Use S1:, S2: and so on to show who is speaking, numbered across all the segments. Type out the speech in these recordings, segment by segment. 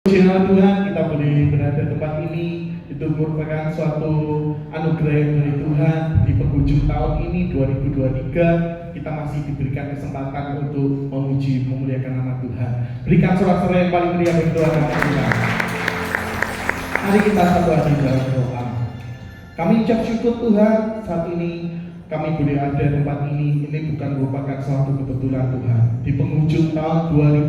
S1: Puji nama Tuhan, kita boleh berada di tempat ini. Itu merupakan suatu anugerah dari Tuhan. Di penghujung tahun ini 2023 kita masih diberikan kesempatan untuk memuji memuliakan nama Tuhan. Berikan sorak-sorai yang paling meriah bagi Tuhan nama Tuhan. Mari kita satu hati dalam doa. Kami ucap syukur Tuhan, saat ini kami boleh ada di tempat ini. Ini bukan merupakan suatu kebetulan Tuhan. Di penghujung tahun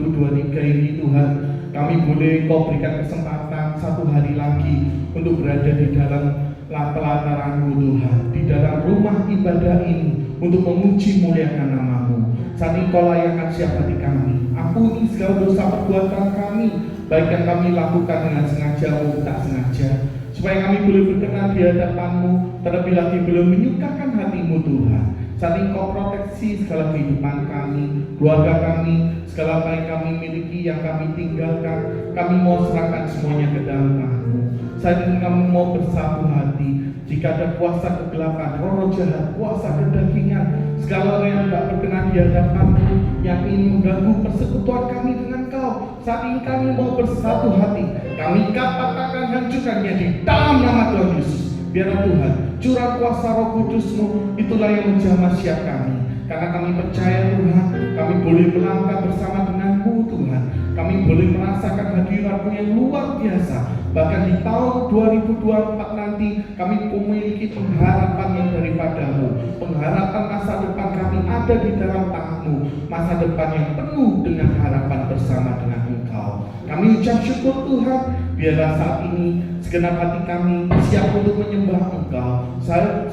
S1: 2023 ini Tuhan, kami boleh Kau berikan kesempatan satu hari lagi untuk berada di dalam pelataran-Mu Tuhan, di dalam rumah ibadah ini untuk memuji muliakan nama-Mu. Saat ini Kau layak siap hati kami. Ampuni segala dosa perbuatan kami, baik yang kami lakukan dengan sengaja maupun tak sengaja, supaya kami boleh berkenan di hadapan-Mu, terlebih lagi belum menyukakan hati-Mu Tuhan. Saat ini Kau proteksi segala kehidupan kami, keluarga kami, segala apa yang kami miliki, yang kami tinggalkan, kami mau serahkan semuanya ke dalam tangan-Mu. Saat ini kami mau bersatu hati. Jika ada kuasa kegelapan, roh jahat, kuasa kedagingan, segala orang yang tidak berkenan di hadapan-Mu, yang ingin mengganggu persekutuan kami dengan Kau, saat ini kami mau bersatu hati. Kami katakan hancurkannya di dalam nama Tuhan Yesus. Biarlah Tuhan curah kuasa Roh Kudus-Mu, itulah yang menjamah siap kami. Karena kami percaya Tuhan, kami boleh melangkah bersama dengan-Mu Tuhan. Kami boleh merasakan hadirat-Mu yang luar biasa. Bahkan di tahun 2024 nanti kami memiliki pengharapan yang daripada-Mu. Pengharapan masa depan kami ada di dalam tangan-Mu. Masa depan yang penuh dengan harapan bersama dengan Engkau. Kami ucap syukur Tuhan, biarlah saat ini segenap hati kami siap untuk menyembah Engkau,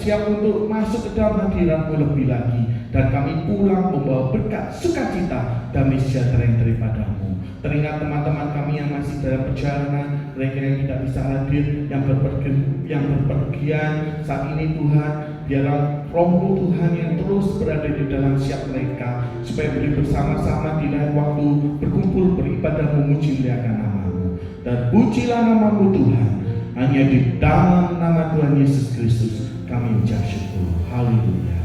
S1: siap untuk masuk ke dalam hadirat-Mu lebih lagi, dan kami pulang membawa berkat, sukacita, damai sejahtera yang daripada-Mu. Teringat teman-teman kami yang masih dalam perjalanan, mereka yang tidak bisa hadir, yang berpergian saat ini Tuhan, biarlah Roh-Mu Tuhan yang terus berada di dalam siap mereka, supaya boleh bersama-sama di lain waktu berkumpul beribadah memuji muliakan nama-Mu. Dan pujilah nama-Mu Tuhan. Hanya di dalam nama Tuhan Yesus Kristus kami ucap syukur. Haleluya.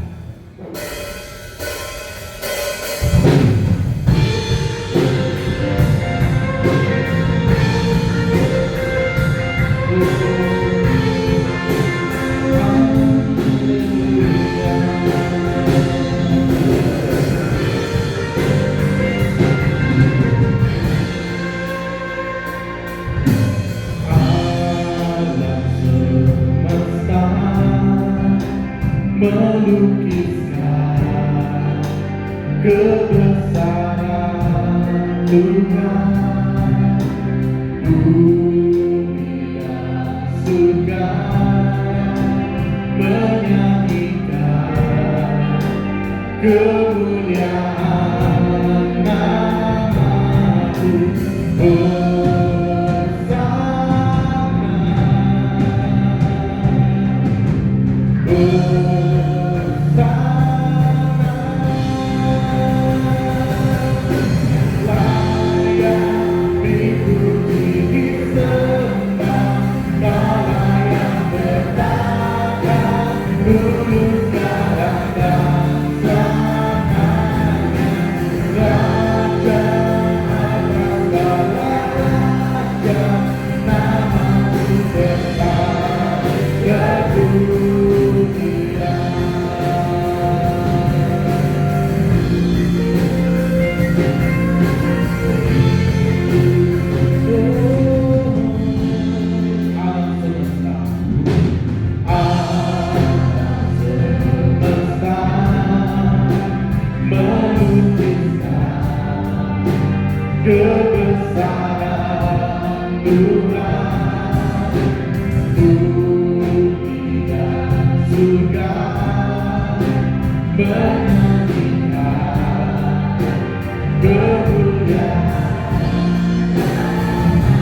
S1: Melukiskan kebesaran Tuhan, bumi dan surga menyanyikan kemuliaan nama-Mu kebesaran Tuhan, bumi dan surga menyanyikan kemuliaan.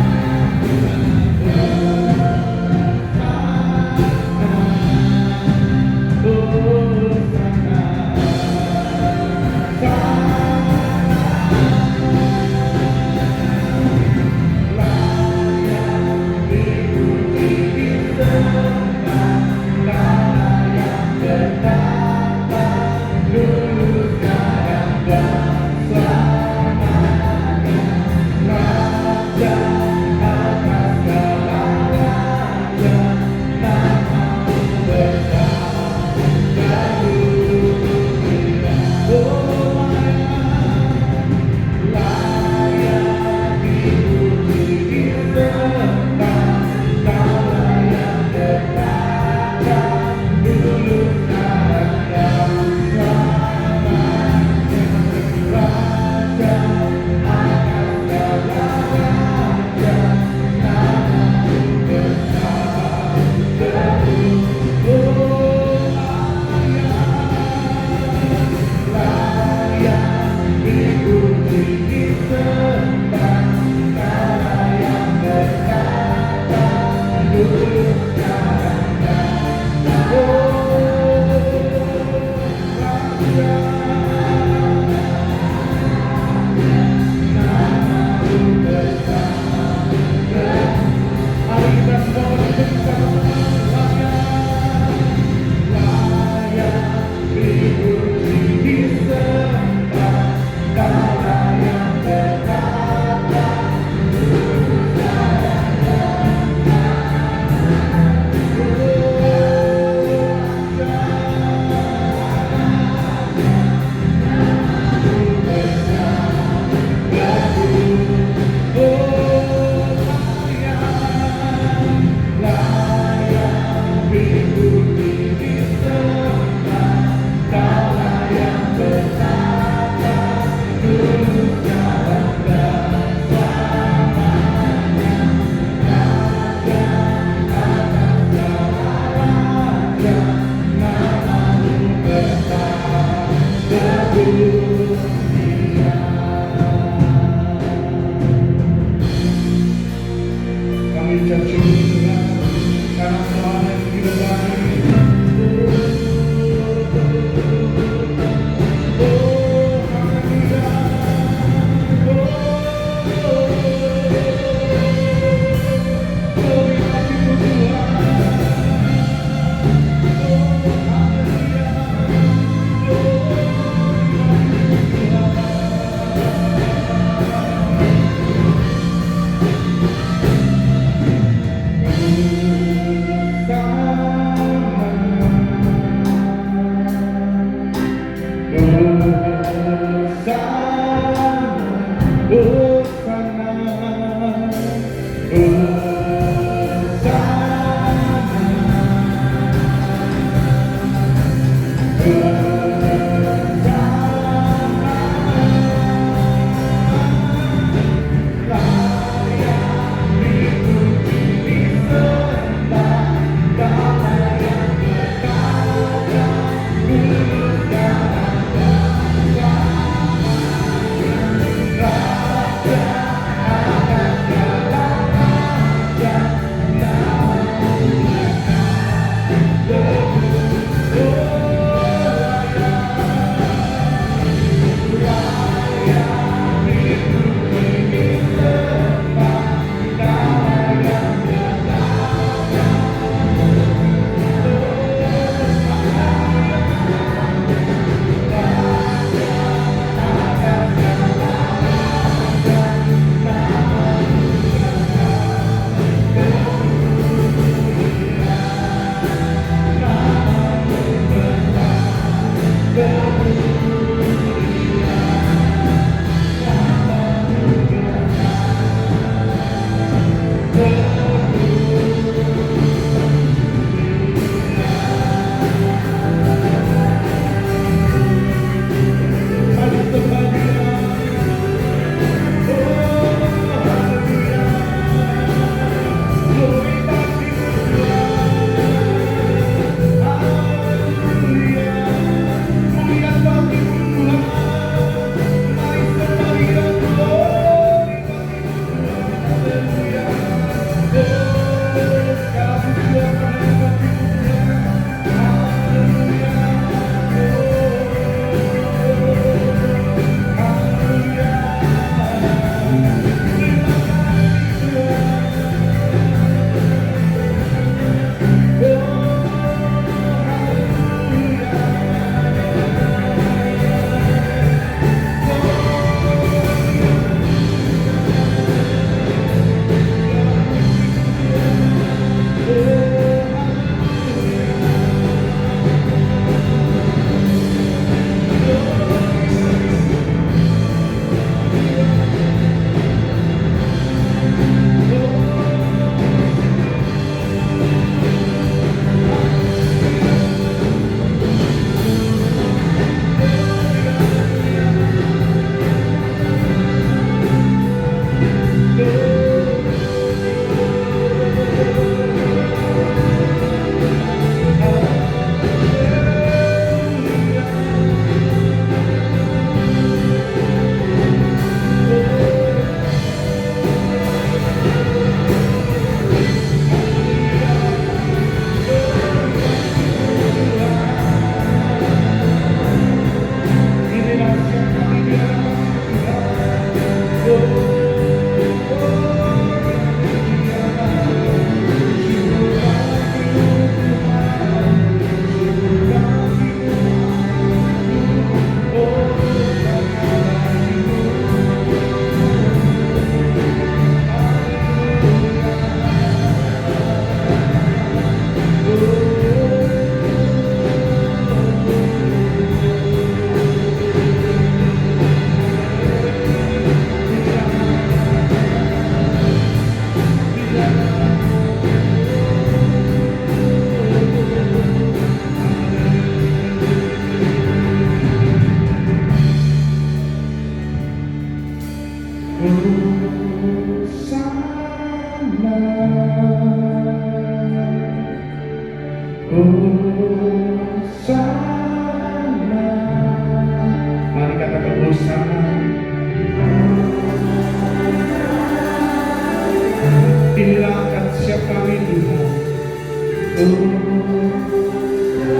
S1: Angkat setiap kami Tuhan.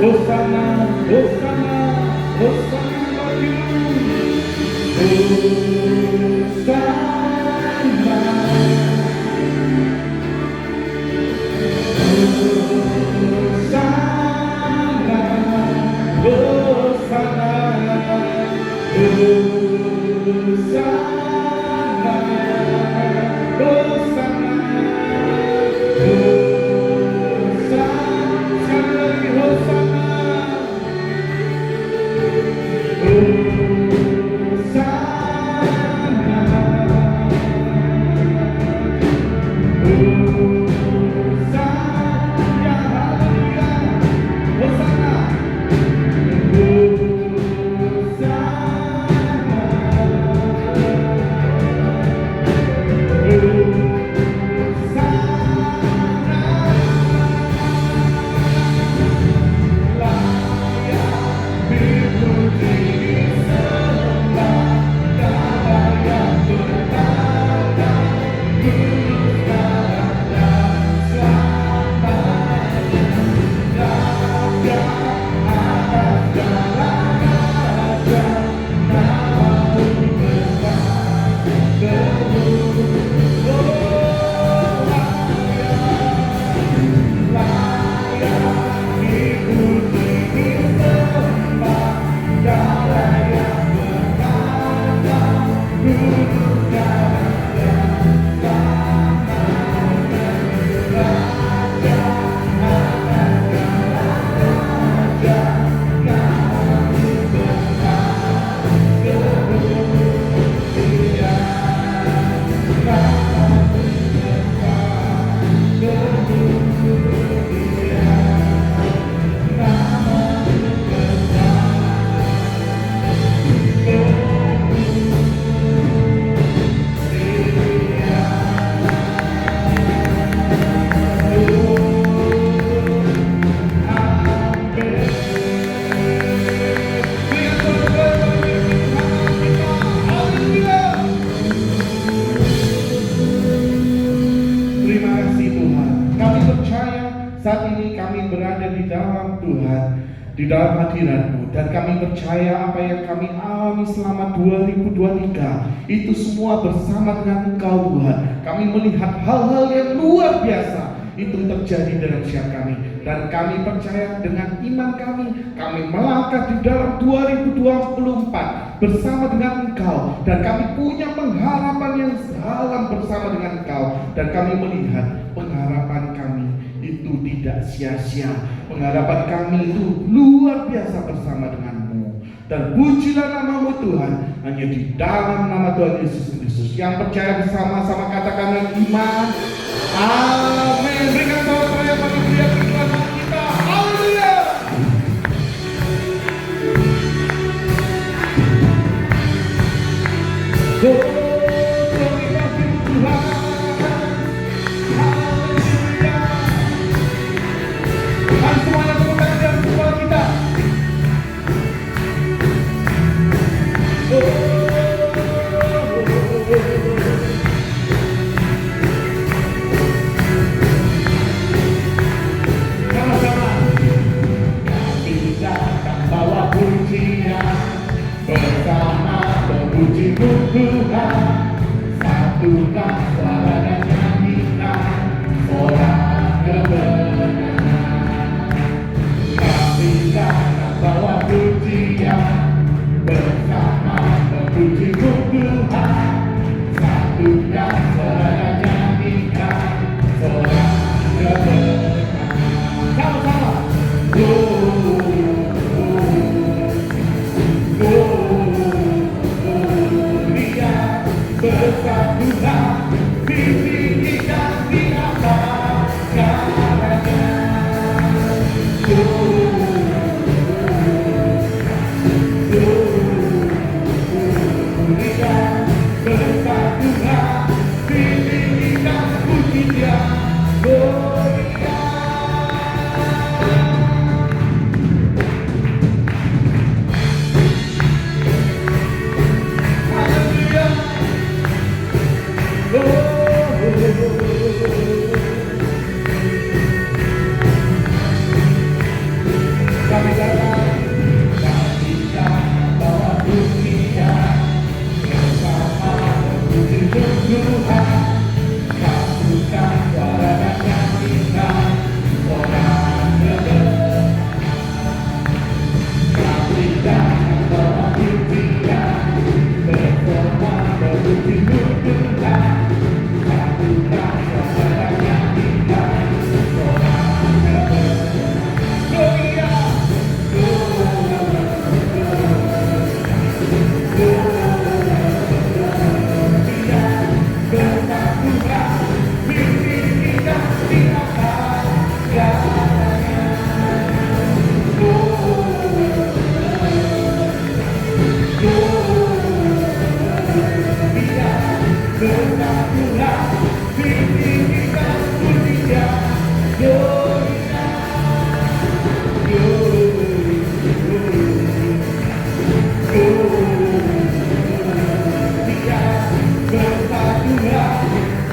S1: Hosana, Hosana, Hosana bagimu. Hosana, saat ini kami berada di dalam Tuhan, di dalam hadirat-Mu, dan kami percaya apa yang kami alami selama 2023 itu semua bersama dengan Engkau Tuhan. Kami melihat hal-hal yang luar biasa itu terjadi dalam setiap kami, dan kami percaya dengan iman kami melangkah di dalam 2024 bersama dengan Engkau, dan kami punya pengharapan yang dalam bersama dengan Engkau, dan kami melihat pengharapan kami itu tidak sia-sia. Pengharapan kami itu luar biasa bersama denganmu. Dan pujilah nama-Mu Tuhan, hanya di dalam nama Tuhan Yesus Kristus. Yang percaya bersama-sama katakan dengan iman, amin. Berikan tepuk tangan bagi Dia Tuhan kita. Haleluya. Satukan suara dan nyanyikan orang kebenaran. Kami akan bawa pujian bersama memuji-Mu Tuhan. Satukan suara dan nyanyikan orang kebenaran. Sama-sama. Bersatulah ditinggikan di atas segalanya. Bersatulah ditinggikan puji Dia. Oh,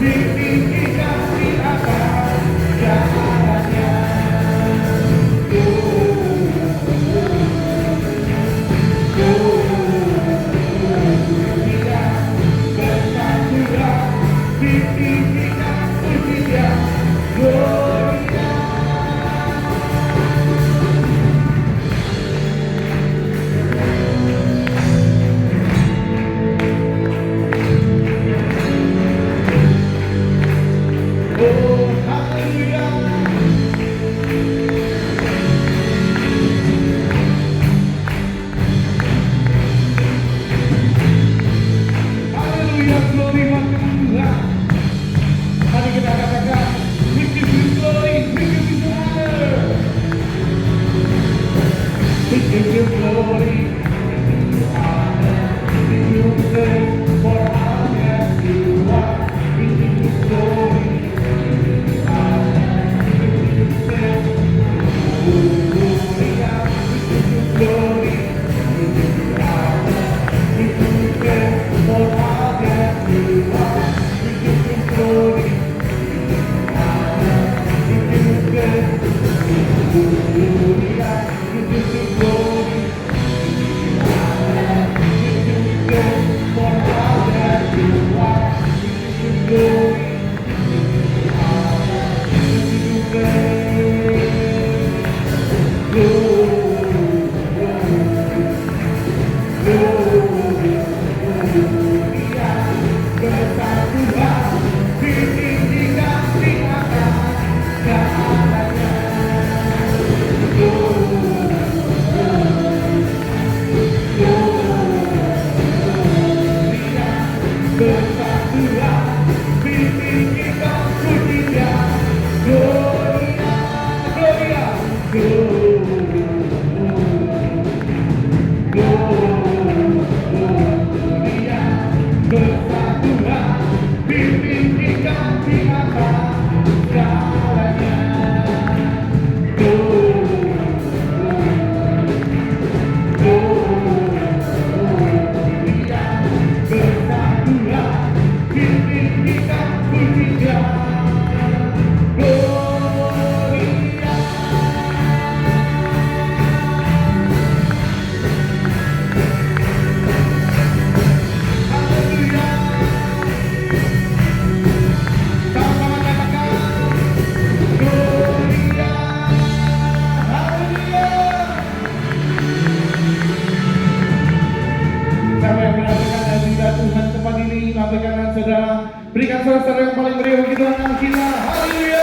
S1: bimbing kita di atas jalannya. Berikan saudara yang paling meriah bagi Tuhan kita. Haleluya.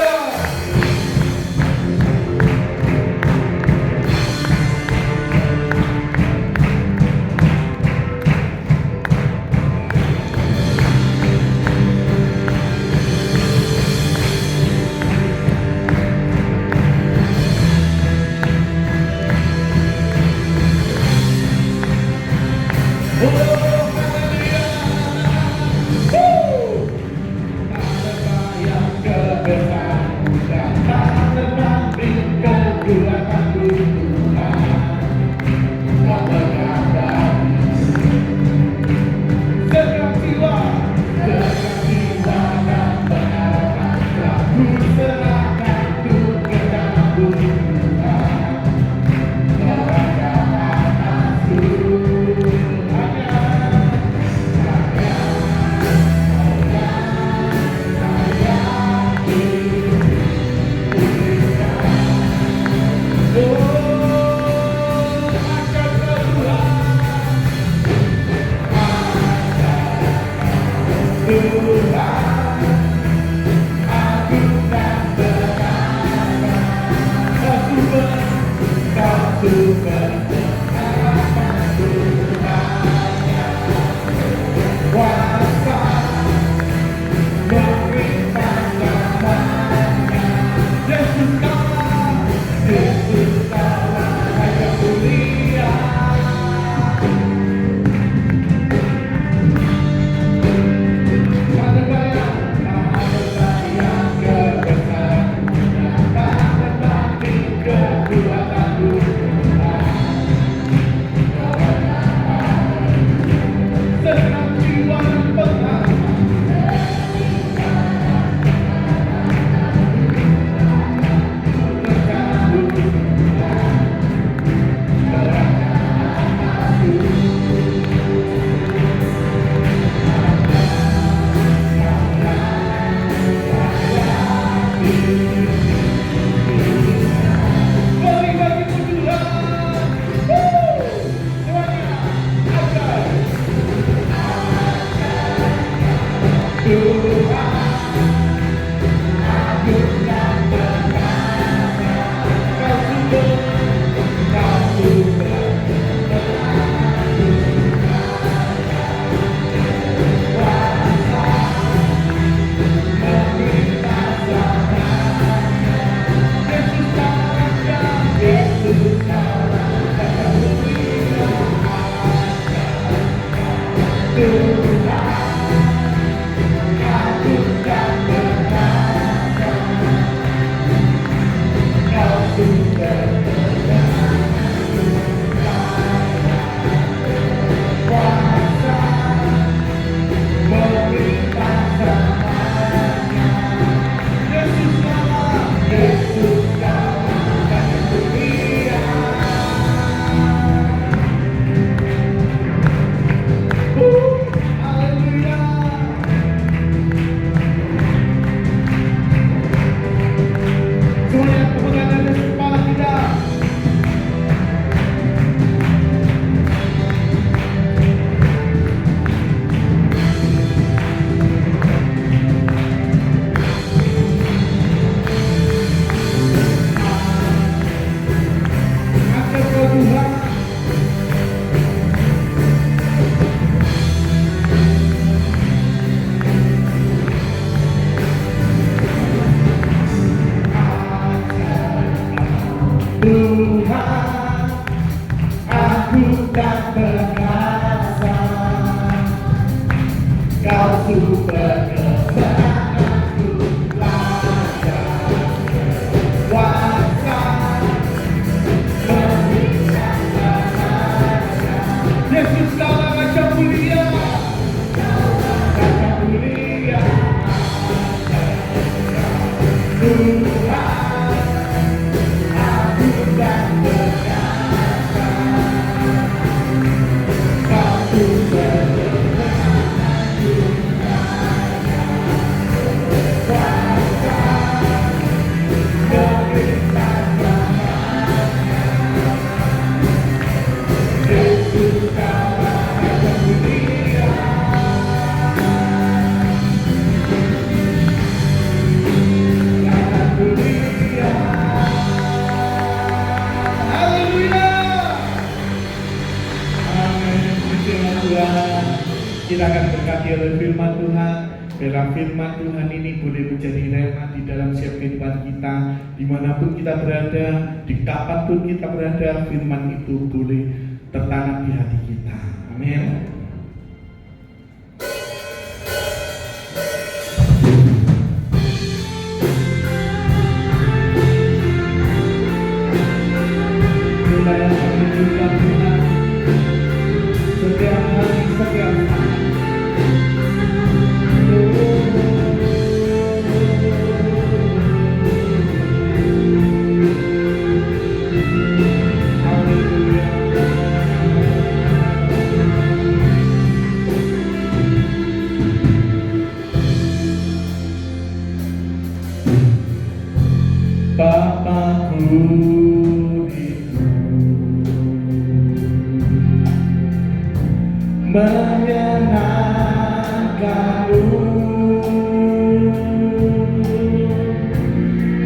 S1: Kebesaran Tuhan, aku tak berkuasa, Kau super kebenaranku layak kuasa memberikan rahasia. Yesus Kau Raja mulia, Raja mulia, Tuhan, aku tak berkuasa, Kau super kita akan berkati oleh firman Tuhan. Biarlah firman Tuhan ini boleh menjadi rema di dalam setiap kehidupan kita, dimanapun kita berada, di kapanpun kita berada, firman itu boleh tertanam di hati kita. Amin. Setiap hari, setiap saat. Bapakku itu menyenangkanmu,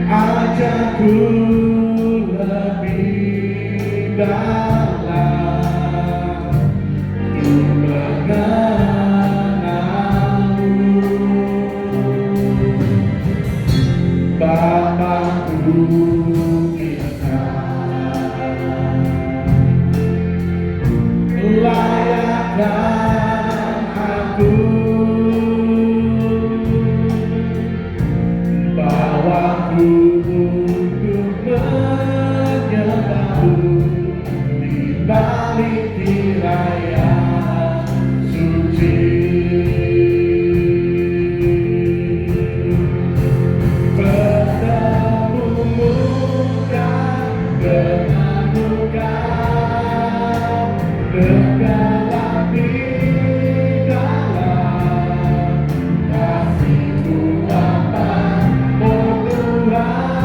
S1: ajakku lebih dalam untuk mengenalmu. Bapakku kita layakkan aku, bawaku untuk menyembahmu di balik tirai yang suci. Bergerak di dalam kasih-Mu Bapa, oh Tuhan.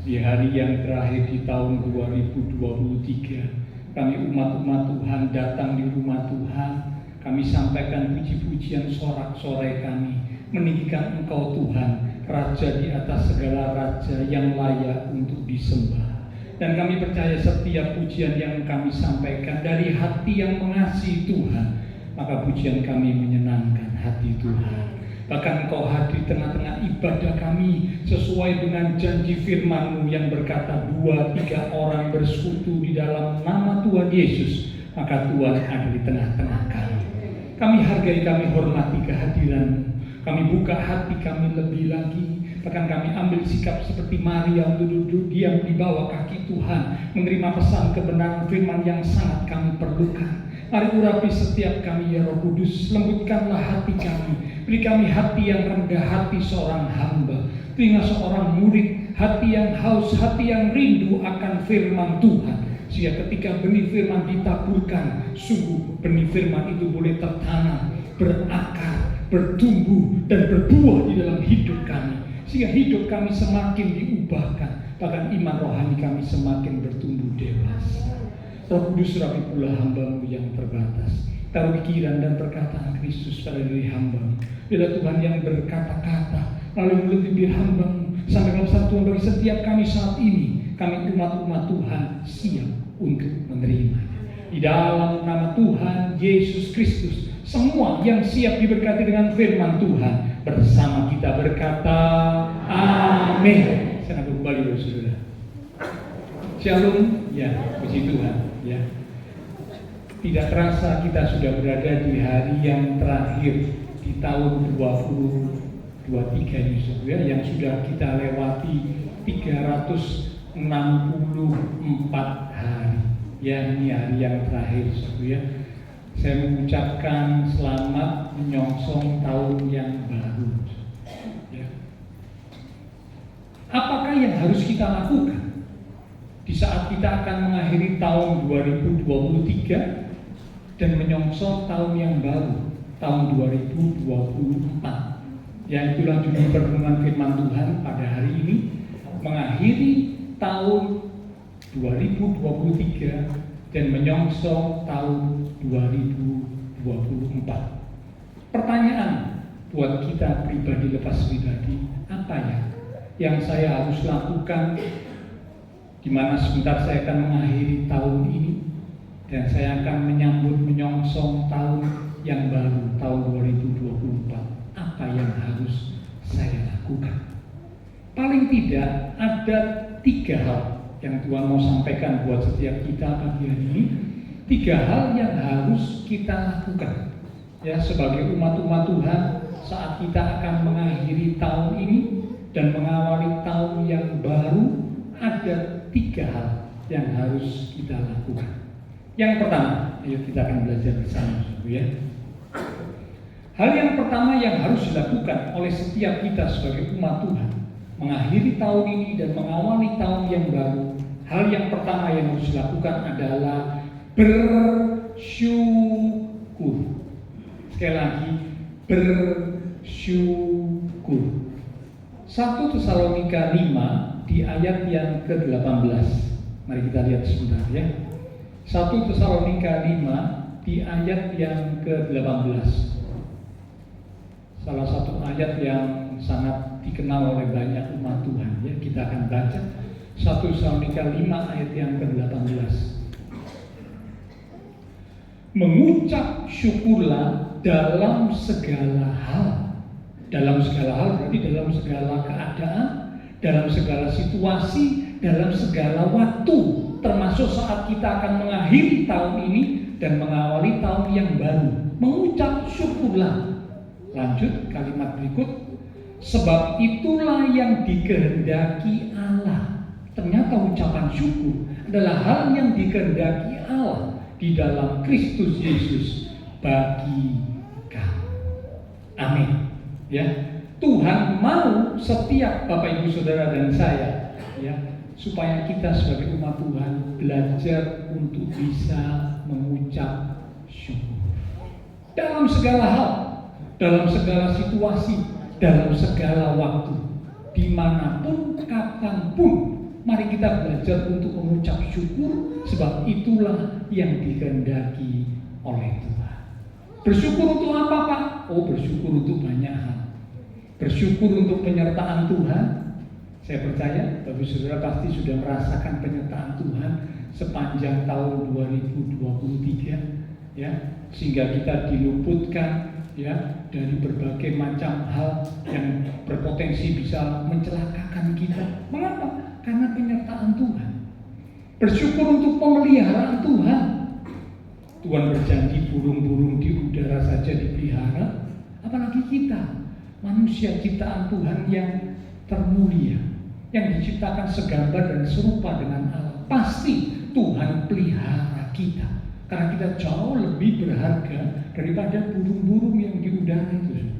S2: Di hari yang terakhir di tahun 2023, kami umat-umat Tuhan datang di rumah Tuhan. Kami sampaikan puji-pujian sorak-sorai kami, meninggikan Engkau Tuhan, Raja di atas segala raja yang layak untuk disembah. Dan kami percaya setiap pujian yang kami sampaikan dari hati yang mengasihi Tuhan, maka pujian kami menyenangkan hati Tuhan. Bahkan Engkau hadir di tengah-tengah ibadah kami sesuai dengan janji firman-Mu yang berkata 2-3 orang bersekutu di dalam nama Tuhan Yesus, maka Tuhan ada di tengah-tengah kami. Kami hargai, kami hormati kehadiran-Mu. Kami buka hati kami lebih lagi. Bahkan kami ambil sikap seperti Maria untuk duduk diam di bawah kaki Tuhan, menerima pesan kebenaran firman yang sangat kami perlukan. Mari urapi setiap kami ya Roh Kudus, lembutkanlah hati kami. Beri kami hati yang rendah, hati seorang hamba, telinga seorang murid, hati yang haus, hati yang rindu akan firman Tuhan. Sehingga ketika benih firman ditaburkan, sungguh benih firman itu boleh tertanam, berakar, bertumbuh, dan berbuah di dalam hidup kami. Sehingga hidup kami semakin diubahkan, bahkan iman rohani kami semakin bertumbuh dewasa. Roh Kudus, rapi pula hamba-Mu yang terbatas. Taruh pikiran dan perkataan Kristus pada diri hamba-Mu. Bila Tuhan yang berkata-kata melalui mulut bibir hamba-Mu, sampaikan pesan Tuhan bagi setiap kami saat ini. Kami umat-umat Tuhan siap untuk menerima. Di dalam nama Tuhan Yesus Kristus, semua yang siap diberkati dengan firman Tuhan bersama kita berkata amin. Saya kembali saudara. Shalom, ya, puji Tuhan, ya. Tidak terasa kita sudah berada di hari yang terakhir di tahun 2023 ini, saudara, yang sudah kita lewati 364 hari. Ya, ini hari yang terakhir, saudara. Saya mengucapkan selamat menyongsong tahun yang baru. Ya. Apakah yang harus kita lakukan di saat kita akan mengakhiri tahun 2023 dan menyongsong tahun yang baru, tahun 2024? Yang itulah judul pertemuan firman Tuhan pada hari ini, mengakhiri tahun 2023 dan menyongsong tahun 2024. Pertanyaan buat kita pribadi lepas pribadi, apa ya yang saya harus lakukan di mana sebentar saya akan mengakhiri tahun ini dan saya akan menyambut menyongsong tahun yang baru, tahun 2024. Apa yang harus saya lakukan? Paling tidak ada 3 hal yang Tuhan mau sampaikan buat setiap kita pagi hari ini. 3 hal yang harus kita lakukan, ya, sebagai umat-umat Tuhan saat kita akan mengakhiri tahun ini dan mengawali tahun yang baru. Ada 3 hal yang harus kita lakukan. Yang pertama, ayo kita akan belajar bersama, ya. Hal yang pertama yang harus dilakukan oleh setiap kita sebagai umat Tuhan mengakhiri tahun ini dan mengawali tahun yang baru, hal yang pertama yang harus dilakukan adalah bersyukur. Sekali lagi, bersyukur. 1 Tesalonika 5 di ayat yang ke-18. Mari kita lihat sebentar, ya. 1 Tesalonika 5 di ayat yang ke-18. Salah satu ayat yang sangat dikenal oleh banyak umat Tuhan, ya. Kita akan baca 1 Tesalonika 5 ayat yang ke-18. Mengucap syukurlah dalam segala hal. Dalam segala hal berarti dalam segala keadaan, dalam segala situasi, dalam segala waktu, termasuk saat kita akan mengakhiri tahun ini dan mengawali tahun yang baru. Mengucap syukurlah. Lanjut kalimat berikut, sebab itulah yang dikehendaki Allah. Ternyata ucapan syukur adalah hal yang dikehendaki Allah di dalam Kristus Yesus bagi kamu. Amin. Ya, Tuhan mau setiap Bapak Ibu Saudara dan saya, ya, supaya kita sebagai umat Tuhan belajar untuk bisa mengucap syukur dalam segala hal, dalam segala situasi, dalam segala waktu, dimanapun, kapanpun Mari kita belajar untuk mengucap syukur, sebab itulah yang dikehendaki oleh Tuhan. Bersyukur untuk apa, Pak? Oh, bersyukur untuk banyak hal. Bersyukur untuk penyertaan Tuhan. Saya percaya Bapak Saudara pasti sudah merasakan penyertaan Tuhan sepanjang tahun 2023, ya, sehingga kita diluputkan, ya, dari berbagai macam hal yang berpotensi bisa mencelakakan kita. Mengapa? Karena penyertaan Tuhan. Bersyukur untuk pemeliharaan Tuhan. Tuhan berjanji burung-burung di udara saja dipelihara, apalagi kita, manusia ciptaan Tuhan yang termulia, yang diciptakan segambar dan serupa dengan Allah. Pasti Tuhan pelihara kita, karena kita jauh lebih berharga daripada burung-burung yang di udara itu.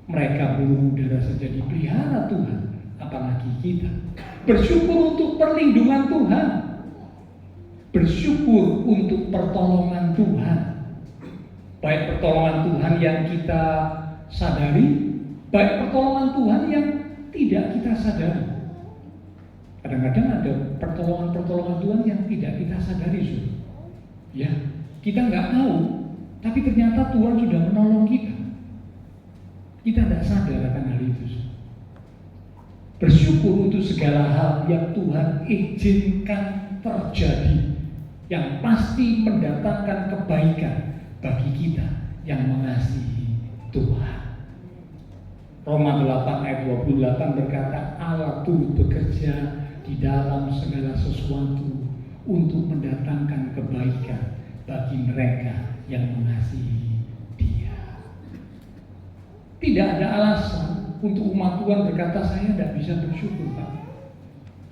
S2: Mereka burung udara saja dipelihara Tuhan, apalagi kita. Bersyukur untuk perlindungan Tuhan. Bersyukur untuk pertolongan Tuhan. Baik pertolongan Tuhan yang kita sadari, baik pertolongan Tuhan yang tidak kita sadari. Kadang-kadang ada pertolongan-pertolongan Tuhan yang tidak kita sadari, Saudara. Ya, kita nggak tahu, tapi ternyata Tuhan sudah menolong kita. Kita tidak sadar akan hal itu. Bersyukur untuk segala hal yang Tuhan izinkan terjadi, yang pasti mendatangkan kebaikan bagi kita yang mengasihi Tuhan. Roma 8 ayat 28 berkata, Allah turut bekerja di dalam segala sesuatu untuk mendatangkan kebaikan bagi mereka yang mengasihi Dia. Tidak ada alasan untuk umat Tuhan berkata, saya tidak bisa bersyukur, Pak.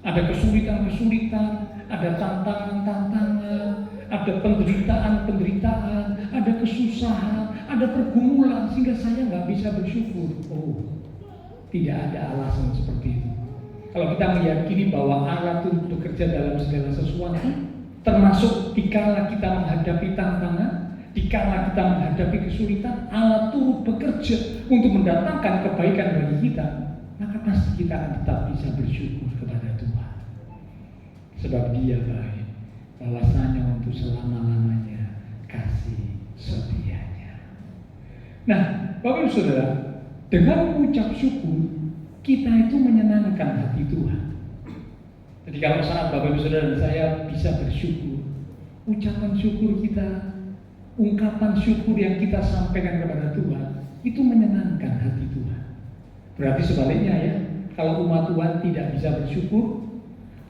S2: Ada kesulitan-kesulitan, ada tantangan-tantangan, ada penderitaan-penderitaan, ada kesusahan, ada pergumulan, sehingga saya nggak bisa bersyukur. Oh, tidak ada alasan seperti itu. Kalau kita meyakini bahwa Allah turut bekerja dalam segala sesuatu, termasuk dikala kita menghadapi tantangan, dikala kita menghadapi kesulitan, Allah turut bekerja untuk mendatangkan kebaikan bagi kita, maka pasti kita akan tetap bisa bersyukur kepada Tuhan. Sebab Dia baik, bahwasanya untuk selama-lamanya kasih setianya. Nah, Bapak Ibu Saudara, dengan mengucap syukur, kita itu menyenangkan hati Tuhan. Jadi kalau saat Bapak Ibu Saudara dan saya bisa bersyukur, ucapan syukur kita, ungkapan syukur yang kita sampaikan kepada Tuhan, itu menyenangkan hati Tuhan. Berarti sebaliknya ya, kalau umat Tuhan tidak bisa bersyukur,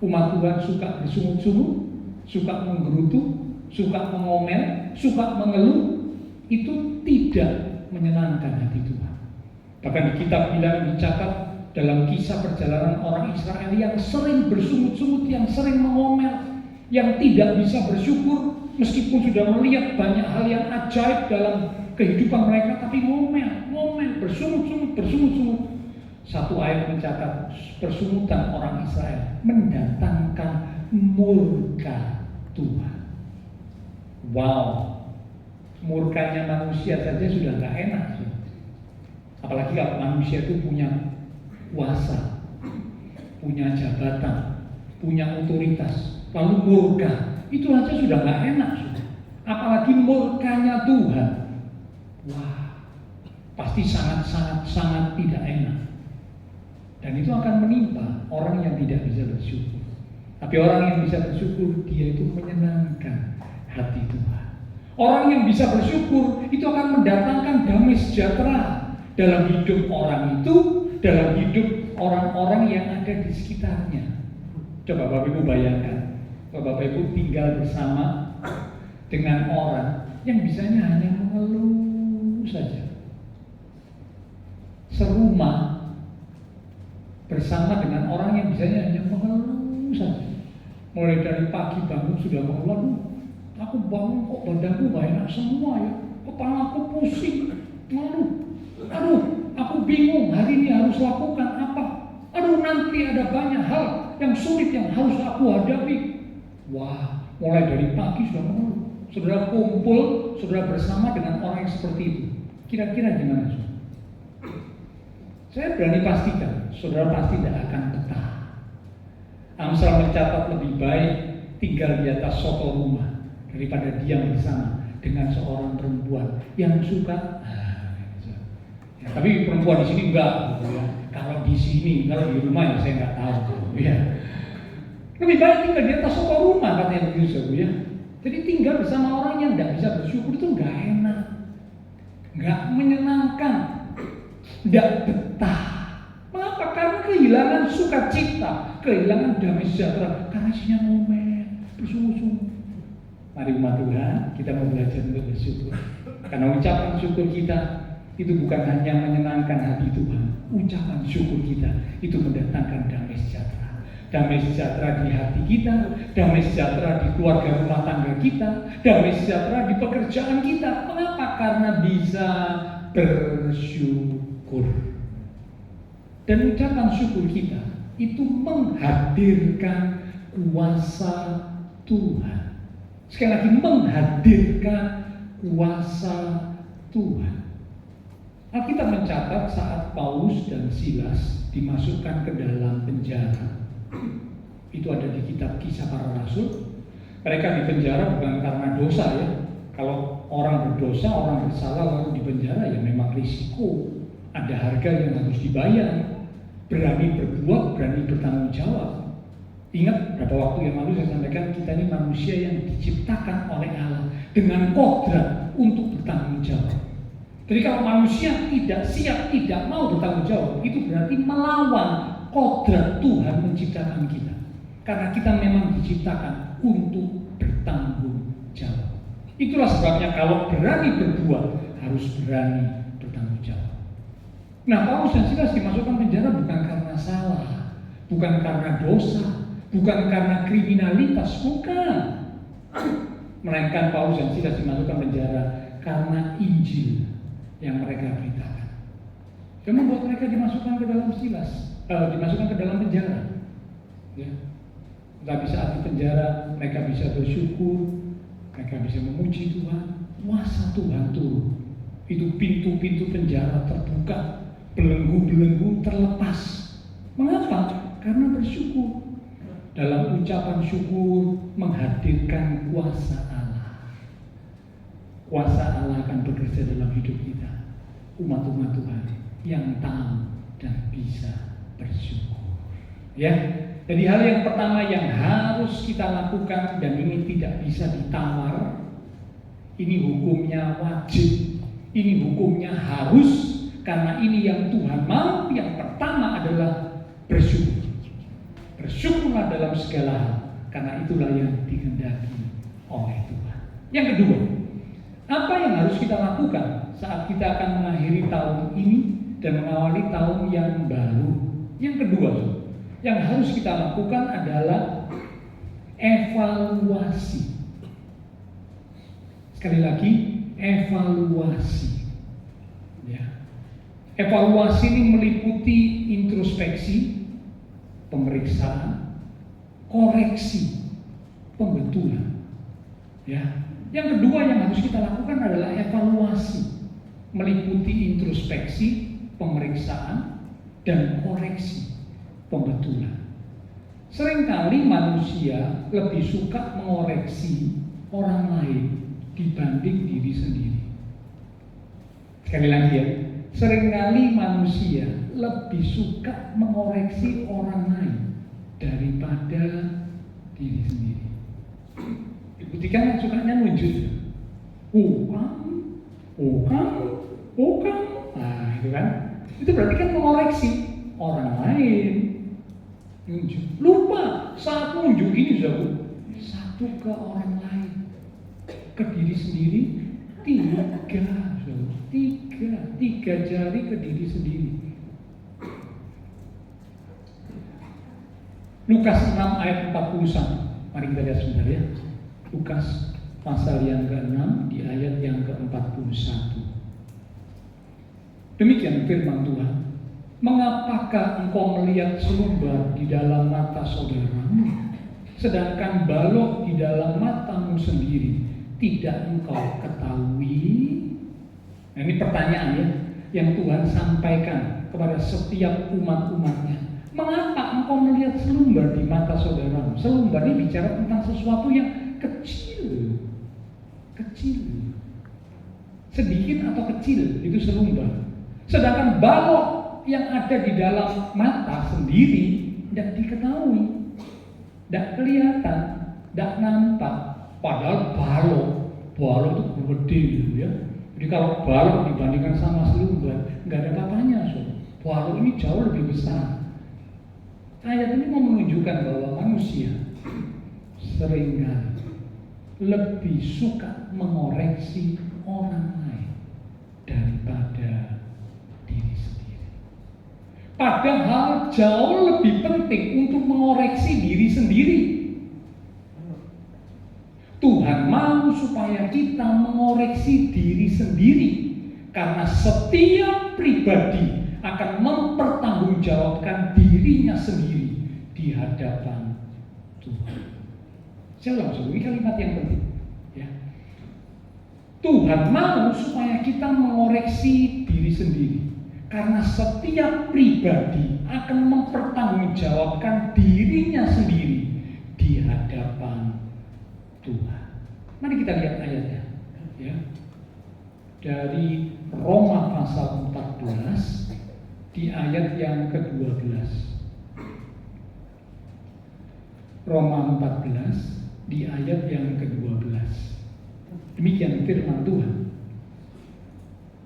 S2: umat Tuhan suka bersungut-sungut, suka menggerutu, suka mengomel, suka mengeluh, itu tidak menyenangkan hati Tuhan. Bahkan di kitab bilang dicatat dalam kisah perjalanan orang Israel yang sering bersungut-sungut, yang sering mengomel, yang tidak bisa bersyukur, meskipun sudah melihat banyak hal yang ajaib dalam kehidupan mereka, tapi ngomel, bersungut-sungut. Satu ayat mencatat persungutan orang Israel mendatangkan murka Tuhan. Wow, murkanya manusia saja sudah nggak enak. Apalagi kalau manusia itu punya kuasa, punya jabatan, punya otoritas, lalu murka, itu aja sudah nggak enak. Apalagi murkanya Tuhan. Wah, pasti sangat tidak enak. Dan itu akan menimpa orang yang tidak bisa bersyukur. Tapi orang yang bisa bersyukur, dia itu menyenangkan hati Tuhan. Orang yang bisa bersyukur itu akan mendatangkan damai sejahtera dalam hidup orang itu, dalam hidup orang-orang yang ada di sekitarnya. Coba Bapak Ibu bayangkan, Bapak Ibu tinggal bersama dengan orang yang bisanya hanya mengeluh saja. Serumah bersama dengan orang yang bisanya hanya mengeluh saja. Mulai dari pagi bangun sudah mengeluh, aku bangun kok badanku gak enak semua ya, kepala aku pusing, ngeluh. Aduh, aku bingung hari ini harus lakukan apa. Aduh, nanti ada banyak hal yang sulit yang harus aku hadapi. Wah, mulai dari pagi sudah mengeluh. Saudara kumpul, saudara bersama dengan orang yang seperti itu, kira-kira gimana? Saya berani pastikan, saudara pasti tidak akan betah. Amsal mencatat lebih baik tinggal di atas soto rumah daripada diam bersama dengan seorang perempuan yang suka. Ya, tapi perempuan di sini enggak, ya. Kalau di sini, kalau di rumah ya saya nggak tahu, ya. Lebih baik tinggal di atas soto rumah katanya begitu, ya. Jadi tinggal bersama orang yang nggak bisa bersyukur itu nggak enak, nggak menyenangkan, nggak betah. Mengapa? Karena kehilangan sukacita, kehilangan damai sejahtera, karena isinya momen, bersungguh-sungguh. Mari umat Tuhan, kita mau belajar untuk bersyukur. Karena ucapan syukur kita itu bukan hanya menyenangkan hati Tuhan. Ucapan syukur kita itu mendatangkan damai sejahtera. Damai sejahtera di hati kita, damai sejahtera di keluarga rumah tangga kita, damai sejahtera di pekerjaan kita. Mengapa? Karena bisa bersyukur. Dan ucapan syukur kita itu menghadirkan kuasa Tuhan. Sekali lagi, menghadirkan kuasa Tuhan. Alkitab mencatat saat Paulus dan Silas dimasukkan ke dalam penjara. Itu ada di kitab Kisah Para Rasul. Mereka dipenjara bukan karena dosa, ya. Kalau orang berdosa, orang bersalah lalu dipenjara, ya memang risiko. Ada harga yang harus dibayar. Berani berbuat, berani bertanggung jawab. Ingat beberapa waktu yang lalu saya sampaikan, kita ini manusia yang diciptakan oleh Allah dengan kodrat untuk bertanggung jawab. Jadi kalau manusia tidak siap, tidak mau bertanggung jawab, itu berarti melawan kodrat Tuhan menciptakan kita. Karena kita memang diciptakan untuk bertanggung jawab. Itulah sebabnya kalau berani berbuat, harus berani bertanggung jawab. Nah, Paulus dan Silas dimasukkan penjara bukan karena salah, bukan karena dosa, bukan karena kriminalitas, bukan. Melainkan Paulus dan Silas dimasukkan penjara karena Injil yang mereka beritakan. Yang membuat mereka dimasukkan ke dalam dimasukkan ke dalam penjara. Ya. Tapi saat di penjara, mereka bisa bersyukur, mereka bisa memuji Tuhan, kuasa Tuhan turun. Itu pintu-pintu penjara terbuka, belenggu-belenggu terlepas. Mengapa? Karena bersyukur. Dalam ucapan syukur menghadirkan kuasa Allah. Kuasa Allah akan bekerja dalam hidup kita, umat-umat Tuhan yang tahu dan bisa bersyukur. Ya, jadi hal yang pertama yang harus kita lakukan, dan ini tidak bisa ditawar. Ini hukumnya wajib, ini hukumnya harus, karena ini yang Tuhan mau. Yang pertama adalah bersyukur. Bersyukurlah dalam segala hal, karena itulah yang dikehendaki oleh Tuhan. Yang kedua, apa yang harus kita lakukan saat kita akan mengakhiri tahun ini dan mengawali tahun yang baru? Yang kedua, yang harus kita lakukan adalah evaluasi. Sekali lagi, evaluasi. Ya. Evaluasi ini meliputi introspeksi, pemeriksaan, koreksi, pembetulan. Ya. Yang kedua yang harus kita lakukan adalah evaluasi, meliputi introspeksi, pemeriksaan, dan koreksi, pembetulan. Seringkali manusia lebih suka mengoreksi orang lain dibanding diri sendiri. Sekali lagi ya, seringkali manusia lebih suka mengoreksi orang lain daripada diri sendiri. Buktikan sukanya nunjuk. Kamu. Nah, itu kan. Itu berarti kan mengoreksi orang lain. Nunjuk. Lupa saat nunjuk ini satu ke orang lain, ke diri sendiri tiga jari ke diri sendiri. Lukas 6 ayat 41. Mari kita lihat sebentar ya. Lukas pasal yang ke-6 di ayat yang ke-41. Demikian firman Tuhan. Mengapakah engkau melihat selumbar di dalam mata saudaramu, sedangkan balok di dalam matamu sendiri tidak engkau ketahui? Nah, ini pertanyaan ya, yang Tuhan sampaikan kepada setiap umat-umatnya. Mengapa engkau melihat selumbar di mata saudaramu? Selumbar ini bicara tentang sesuatu yang kecil. Kecil. Sedikit atau kecil, itu selumbar. Sedangkan balok yang ada di dalam mata sendiri tidak diketahui. Tidak kelihatan, tidak nampak. Padahal balok itu gede gitu ya. Jadi kalau balok dibandingkan sama selumbar, nggak ada apa-apanya. Balok ini jauh lebih besar. Ayat ini mau menunjukkan bahwa manusia seringkali lebih suka mengoreksi orang lain daripada diri sendiri. Padahal jauh lebih penting untuk mengoreksi diri sendiri. Tuhan mau supaya kita mengoreksi diri sendiri, karena setiap pribadi akan mempertanggungjawabkan dirinya sendiri di hadapan Tuhan. Saya ulang, ini kalimat yang penting. Ya. Tuhan mau supaya kita mengoreksi diri sendiri, karena setiap pribadi akan mempertanggungjawabkan dirinya sendiri di hadapan Tuhan. Mari kita lihat ayatnya. Ya. Dari Roma pasal 14 di ayat yang ke-12. Roma 14 di ayat yang ke-12. Demikian firman Tuhan.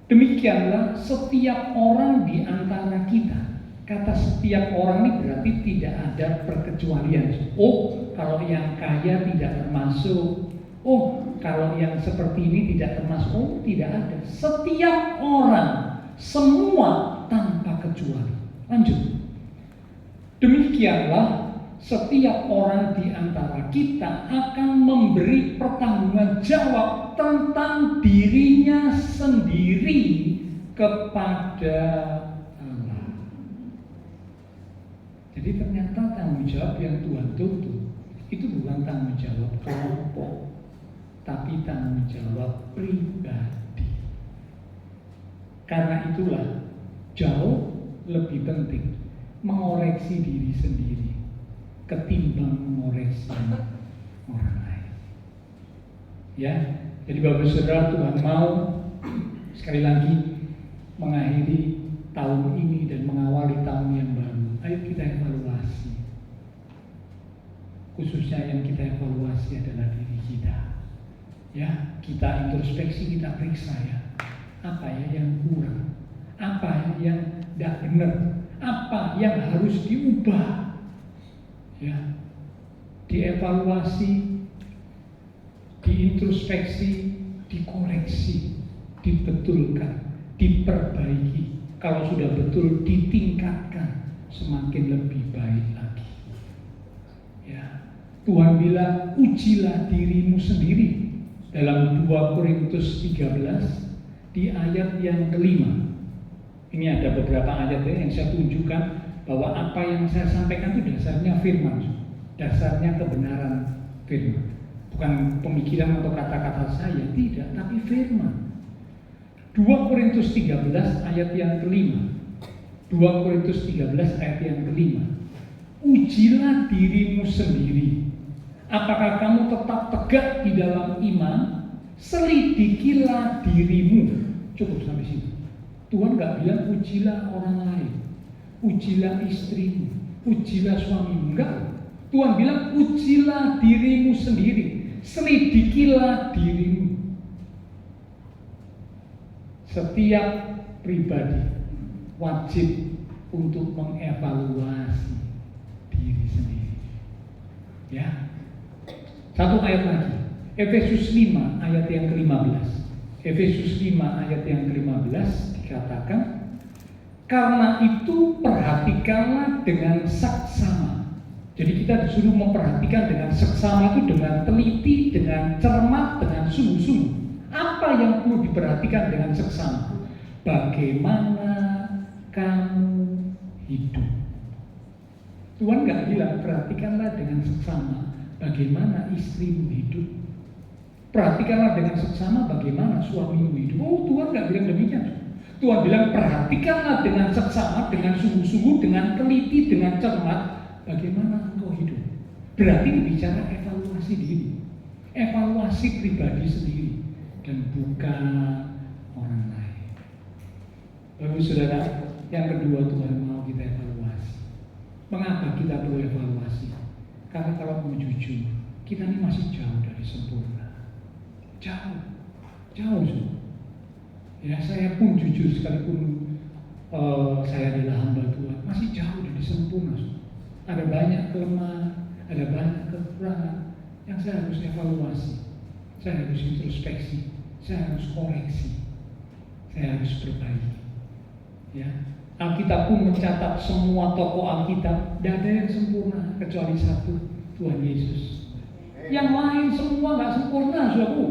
S2: Demikianlah setiap orang di antara kita. Kata setiap orang ini berarti tidak ada perkecualian. Oh, kalau yang kaya tidak termasuk. Oh, kalau yang seperti ini tidak termasuk. Oh, tidak ada. Setiap orang, semua tanpa kecuali. Lanjut. Demikianlah setiap orang di antara kita akan memberi pertanggungan jawab tentang dirinya sendiri kepada Allah. Jadi ternyata tanggung jawab yang Tuhan tuntut itu bukan tanggung jawab kelompok, tapi tanggung jawab pribadi. Karena itulah jauh lebih penting mengoreksi diri sendiri ketimbang mengoreksi orang lain. Ya, jadi Bapak Saudara, Tuhan mau sekali lagi mengakhiri tahun ini dan mengawali tahun yang baru. Ayo kita evaluasi. Khususnya yang kita evaluasi adalah diri kita. Ya, kita introspeksi, kita periksa ya. Apa ya yang kurang? Apa yang tidak benar? Apa yang harus diubah? Ya, dievaluasi, diintrospeksi, dikoreksi, dibetulkan, diperbaiki. Kalau sudah betul, ditingkatkan semakin lebih baik lagi. Ya, Tuhan bilang, ujilah dirimu sendiri dalam 2 Korintus 13 di ayat yang ke-5. Ini ada beberapa ayat yang saya tunjukkan bahwa apa yang saya sampaikan itu dasarnya firman, dasarnya kebenaran firman. Bukan pemikiran atau kata-kata saya, tidak, tapi firman. 2 Korintus 13 ayat yang ke-5. 2 Korintus 13 ayat yang ke-5. Ujilah dirimu sendiri. Apakah kamu tetap tegak di dalam iman? Selidikilah dirimu. Cukup sampai sini. Tuhan gak bilang ujilah orang lain, ujilah istrimu, ujilah suamimu. Enggak. Tuhan bilang ujilah dirimu sendiri, selidikilah dirimu. Setiap pribadi wajib untuk mengevaluasi diri sendiri. Ya. Satu ayat lagi. Efesus 5 ayat yang ke-15. Efesus 5 ayat yang ke-15 dikatakan, karena itu perhatikanlah dengan saksama. Jadi kita disuruh memperhatikan dengan saksama itu dengan teliti, dengan cermat, dengan sungguh-sungguh. Apa yang perlu diperhatikan dengan saksama? Bagaimana kamu hidup. Tuhan gak bilang perhatikanlah dengan saksama bagaimana istrimu hidup. Perhatikanlah dengan seksama bagaimana suamimu hidup. Oh, Tuhan gak bilang demikian. Tuhan bilang perhatikanlah dengan seksama, dengan sungguh-sungguh, dengan teliti, dengan cermat bagaimana engkau hidup. Berarti bicara evaluasi diri, evaluasi pribadi sendiri dan bukan orang lain. Bapak Saudara, yang kedua Tuhan mau kita evaluasi. Mengapa kita perlu evaluasi? Karena kalau mau jujur, kita ini masih jauh dari sempurna. Jauh. Ya, saya pun jujur sekalipun saya adalah hamba Tuhan, masih jauh dari sempurna. Ada banyak kelemahan, ada banyak kekurangan yang saya harus evaluasi, saya harus introspeksi, saya harus koreksi, saya harus perbaiki. Ya, Alkitab pun mencatat semua tokoh Alkitab tidak ada yang sempurna kecuali satu, Tuhan Yesus. Yang lain semua nggak sempurna, saudaraku.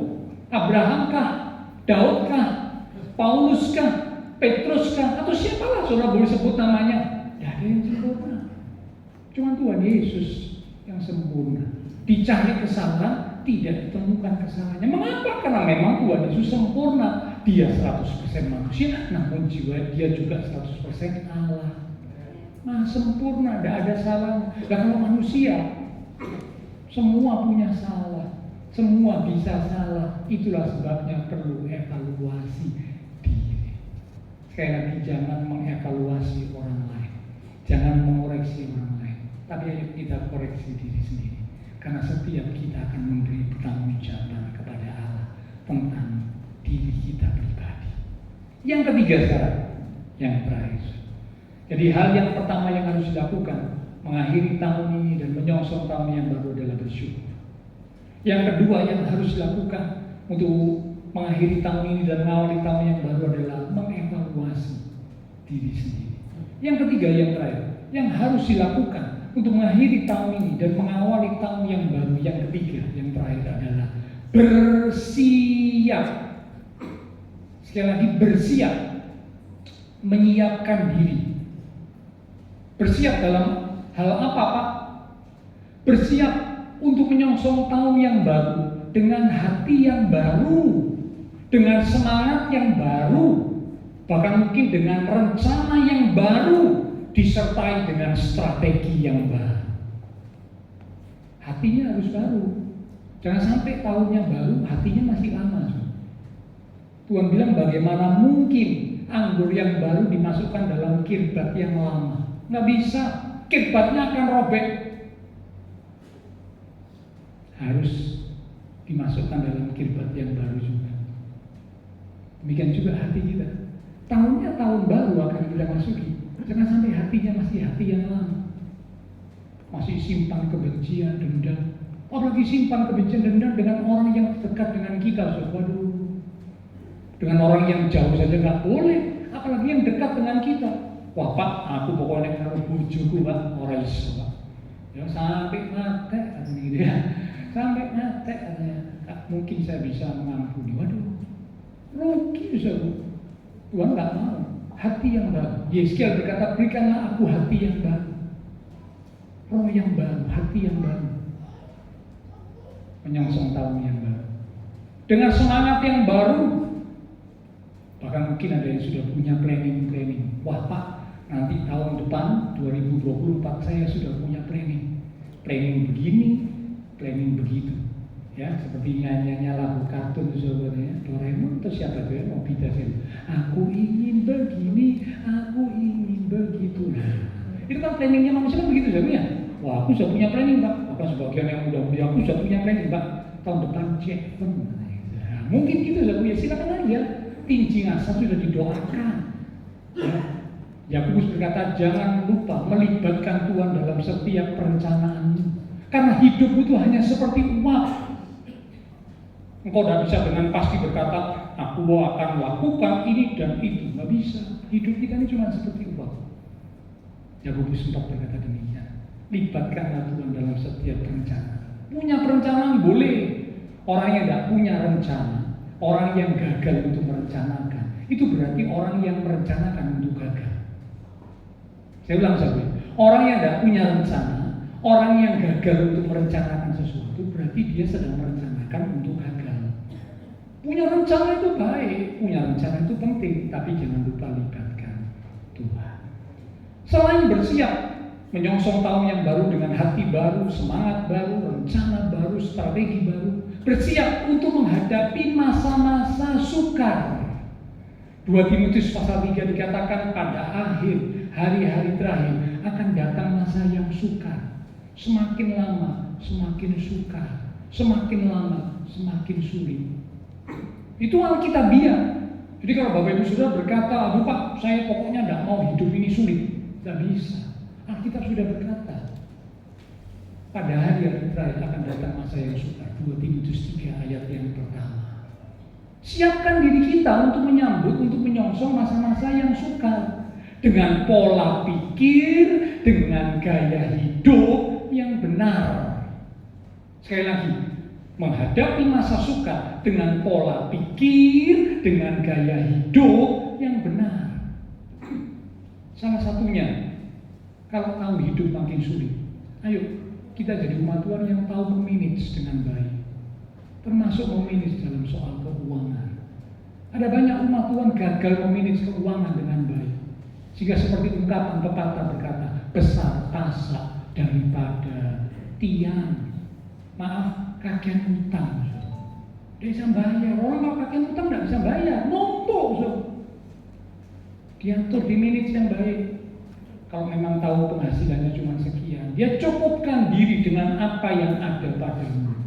S2: Abraham kah, Daud kah, Paulus kah, Petrus kah, atau siapalah saudara boleh sebut namanya, tidak ada yang sempurna. Cuma Tuhan Yesus yang sempurna. Dicari kesalahan, tidak ditemukan kesalahannya. Mengapa? Karena memang Tuhan Yesus sempurna. Dia 100% manusia, namun jiwa dia juga 100% Allah. Nah, sempurna, tidak ada salahnya. Dan kalau manusia, semua punya salah, semua bisa salah. Itulah sebabnya perlu evaluasi diri. Sekali lagi, jangan mengevaluasi orang lain, jangan mengoreksi orang lain, tapi ayo kita koreksi diri sendiri. Karena setiap kita akan memberi pertanggungjawaban kepada Allah tentang diri kita pribadi. Yang ketiga sekarang, yang terakhir. Jadi hal yang pertama yang harus dilakukan mengakhiri tahun ini dan menyongsong tahun yang baru adalah bersyukur. Yang kedua yang harus dilakukan untuk mengakhiri tahun ini dan mengawali tahun yang baru adalah mengevaluasi diri sendiri. Yang ketiga yang terakhir, yang harus dilakukan untuk mengakhiri tahun ini dan mengawali tahun yang baru, yang ketiga, yang terakhir adalah bersiap. Sekali lagi, bersiap, menyiapkan diri. Bersiap dalam hal apa, Pak? Bersiap untuk menyongsong tahun yang baru dengan hati yang baru, dengan semangat yang baru, bahkan mungkin dengan rencana yang baru, disertai dengan strategi yang baru. Hatinya harus baru. Jangan sampai tahunnya baru, hatinya masih lama. Tuhan bilang bagaimana mungkin anggur yang baru dimasukkan dalam kirbat yang lama. Nggak bisa, kirbatnya akan robek. Harus dimasukkan dalam kirbat yang baru juga. Demikian juga hati kita. Tahunnya tahun baru akan kita masuki. Jangan sampai hatinya masih hati yang lama, masih simpan kebencian, dendam. Apalagi simpan kebencian, dendam dengan orang yang dekat dengan kita. Waduh, dengan orang yang jauh saja nggak boleh, apalagi yang dekat dengan kita. Wah Pak, aku pokoknya kalau bujuku Pak, orang iso Pak. Ya sampai mati katanya gitu ya, sampai mati katanya. Mungkin saya bisa mengampuni. Waduh, rugi saudara. Tuhan nggak mau. Hati yang baru. Yeskiel berkata, berikanlah aku hati yang baru, roh yang baru, hati yang baru. Menyongsong tahun yang baru dengan semangat yang baru. Bahkan mungkin ada yang sudah punya planning. Wah Pak, nanti tahun depan 2024 saya sudah punya planning begini, planning begitu. Ya, seperti nyanyiannya lagu kartun sebenarnya Doraemon atau siapa tuh ya, Nobita sih. Aku ingin begini, aku ingin begitu. Nah, itu kan planningnya manusia kan begitu sebenarnya. Wah, aku sudah punya planning Pak. Apa sebagian yang muda-muda aku sudah punya planning Pak. Tahun depan J7. Nah, mungkin gitu sudah punya, silakan aja. Tinjing asal sudah didoakan. Ya. Yakobus berkata jangan lupa melibatkan Tuhan dalam setiap perencanaanmu. Karena hidup itu hanya seperti uap. Engkau tidak bisa dengan pasti berkata, aku akan lakukan ini dan itu. Nggak bisa. Hidup kita ini cuma seperti uap. Yakobus sempat berkata demikian. Libatkanlah Tuhan dalam setiap perencanaan. Punya perencanaan boleh. Orang yang tidak punya rencana, orang yang gagal untuk merencanakan, itu berarti orang yang merencanakan untuk gagal. Saya ulang saja. Orang yang tidak punya rencana, orang yang gagal untuk merencanakan sesuatu, berarti dia sedang merencanakan untuk gagal. Punya rencana itu baik, punya rencana itu penting, tapi jangan lupa libatkan Tuhan. Selain bersiap menyongsong tahun yang baru dengan hati baru, semangat baru, rencana baru, strategi baru, bersiap untuk menghadapi masa-masa sukar. 2 Timotius pasal 3 dikatakan pada akhir hari-hari terakhir akan datang masa yang sukar. Semakin lama semakin sukar, semakin lama semakin sulit. Itu Alkitabiah. Jadi kalau Bapak Ibu Saudara berkata, aduh Pak, saya pokoknya tidak mau hidup ini sulit, tidak bisa. Alkitab sudah berkata, pada hari terakhir akan datang masa yang sukar. 2 Timotius 3 ayat yang pertama. Siapkan diri kita untuk menyambut, untuk menyongsong masa-masa yang sukar dengan pola pikir, dengan gaya hidup yang benar. Sekali lagi, menghadapi masa sukar dengan pola pikir, dengan gaya hidup yang benar. Salah satunya, kalau tahu hidup makin sulit, ayo kita jadi umat Tuhan yang tahu memanage dengan baik, termasuk memanage dalam soal keuangan. Ada banyak umat Tuhan gagal memanage keuangan dengan baik, sehingga seperti ungkapan pepatah berkata, besar pasak daripada tiang. Maaf, kakean utang. Dia bisa bayar. Orang kalau kakean utang tidak bisa bayar, numpuk. Diatur, dimanage yang baik. Kalau memang tahu penghasilannya cuma sekian, dia cukupkan diri dengan apa yang ada padamu.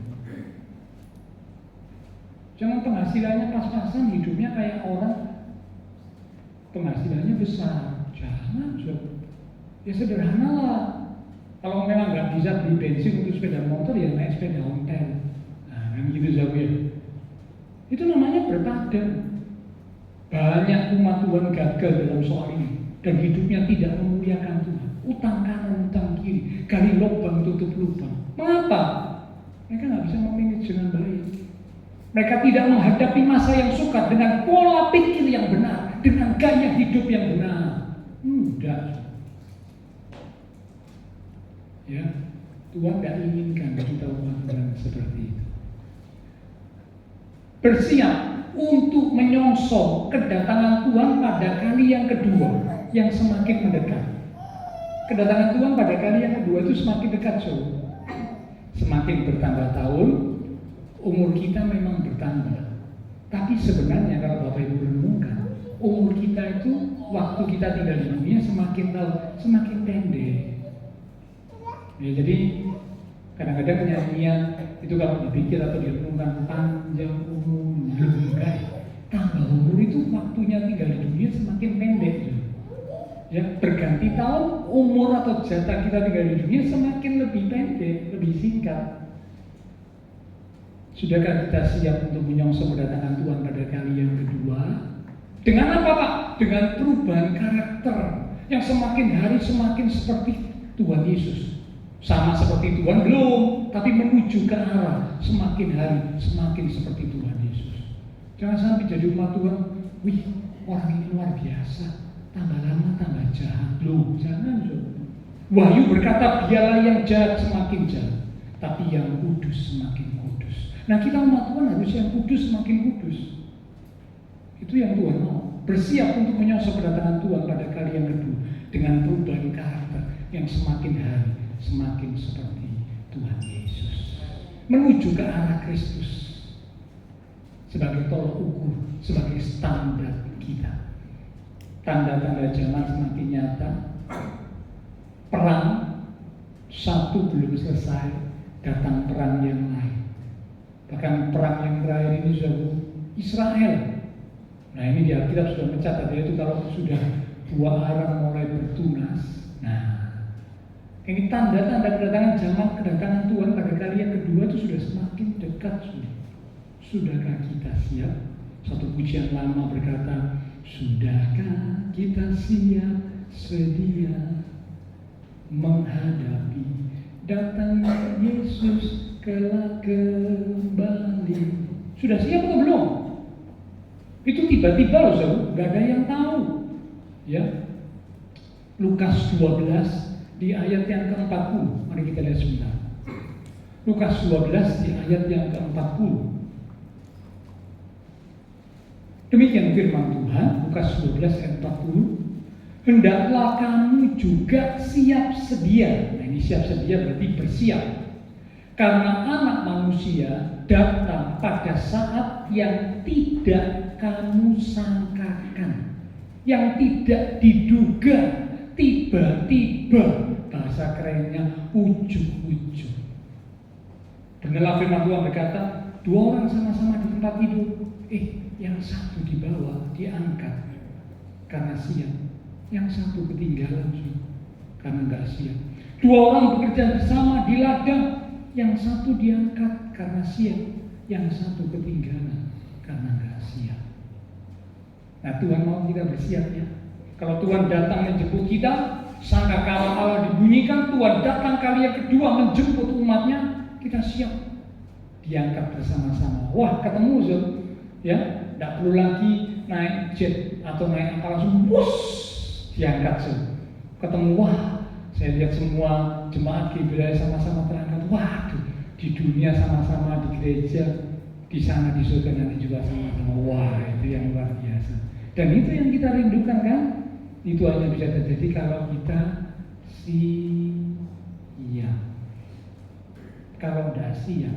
S2: Jangan penghasilannya pas-pasan, hidupnya kayak orang penghasilannya besar. Jangan, ya sederhana lah. Kalau memang nggak bisa beli bensin untuk sepeda motor, ya naik sepeda ontel. Nah, kan gitu ya. Itu namanya berpadan. Banyak umat Tuhan gagal dalam soal ini dan hidupnya tidak memuliakan Tuhan. Utang kanan, utang kiri, gali lubang tutup lubang. Mengapa? Mereka nggak bisa memanage dengan baik. Mereka tidak menghadapi masa yang sukar dengan pola pikir yang benar, dengan gaya hidup yang benar. Mudah. Ya, Tuhan tidak inginkan kita umat Tuhan seperti itu. Bersiap untuk menyongsong kedatangan Tuhan pada kali yang kedua yang semakin mendekat. Kedatangan Tuhan pada kali yang kedua itu semakin dekat, semakin bertambah tahun, umur kita memang bertambah. Tapi sebenarnya kalau Bapak Ibu renungkan, umur kita itu waktu kita tinggal di dunia semakin semakin pendek. Ya, jadi kadang-kadang penyanyian itu kalau dipikir atau direnungkan panjang umur, tambah umur itu waktunya tinggal di dunia semakin pendek. Ya, berganti tahun umur atau jatah kita tinggal di dunia semakin lebih pendek, lebih singkat. Sudahkah kita siap untuk menyongsong kedatangan Tuhan pada kali yang kedua? Dengan apa Pak? Dengan perubahan karakter yang semakin hari semakin seperti Tuhan Yesus. Sama seperti Tuhan belum, tapi menuju ke arah semakin hari semakin seperti Tuhan Yesus. Jangan sampai jadi umat Tuhan, wih orang ini luar biasa, tambah lama tambah jahat. Loh, jangan. Wahyu berkata biarlah yang jahat semakin jahat, tapi yang kudus semakin kudus. Nah kita umat Tuhan harus yang kudus semakin kudus. Itu yang Tuhan mau. Bersiap untuk menyongsong kedatangan Tuhan pada kali yang kedua dengan perubahan karakter yang semakin hari semakin seperti Tuhan Yesus, menuju ke arah Kristus sebagai tolok ukur, sebagai standar kita. Tanda-tanda zaman semakin nyata. Perang satu belum selesai, datang perang yang lain. Bahkan perang yang terakhir ini sudah Israel. Nah ini di Alkitab sudah mencatat, yaitu kalau sudah buah arang mulai bertunas. Nah ini tanda-tanda kedatangan Tuhan pada kali yang kedua itu sudah semakin dekat. Sudahkah kita siap? Satu pujian lama berkata, sudahkah kita siap sedia menghadapi datangnya Yesus kelak kembali? Sudah siap atau belum? Itu tiba-tiba loh, gak ada yang tahu. Ya, Lukas 12 di ayat yang ke-40, mari kita lihat sebentar. Lukas 12 di ayat yang ke-40. Demikian firman Tuhan, Lukas 12 ayat 40. Hendaklah kamu juga siap sedia. Nah, ini siap sedia berarti bersiap. Karena anak manusia datang pada saat yang tidak kamu sangkakan, yang tidak diduga, tiba-tiba, bahasa kerennya ujug-ujug. Dengarlah firman Tuhan berkata, 2 orang sama-sama di tempat tidur, yang satu dibawa, diangkat karena siap, yang satu ketinggalan karena nggak siap. 2 orang bekerja bersama di ladang, yang satu diangkat karena siap, yang satu ketinggalan karena nggak siap. Nah, Tuhan mau kita bersiap ya. Kalau Tuhan datang menjemput kita, sangkakala Allah dibunyikan, Tuhan datang kali yang kedua menjemput umatnya, kita siap diangkat bersama-sama. Wah, ketemu Zul, ya, tidak perlu lagi naik jet atau naik apa, langsung bus diangkat Zul. Ketemu, wah, saya lihat semua jemaat GBLA sama-sama terangkat. Waduh, di dunia sama-sama, di gereja, di sana di surga nanti juga sama-sama. Wah, itu yang luar biasa. Dan itu yang kita rindukan kan? Itu hanya bisa terjadi kalau kita siap. Kalau tidak siap,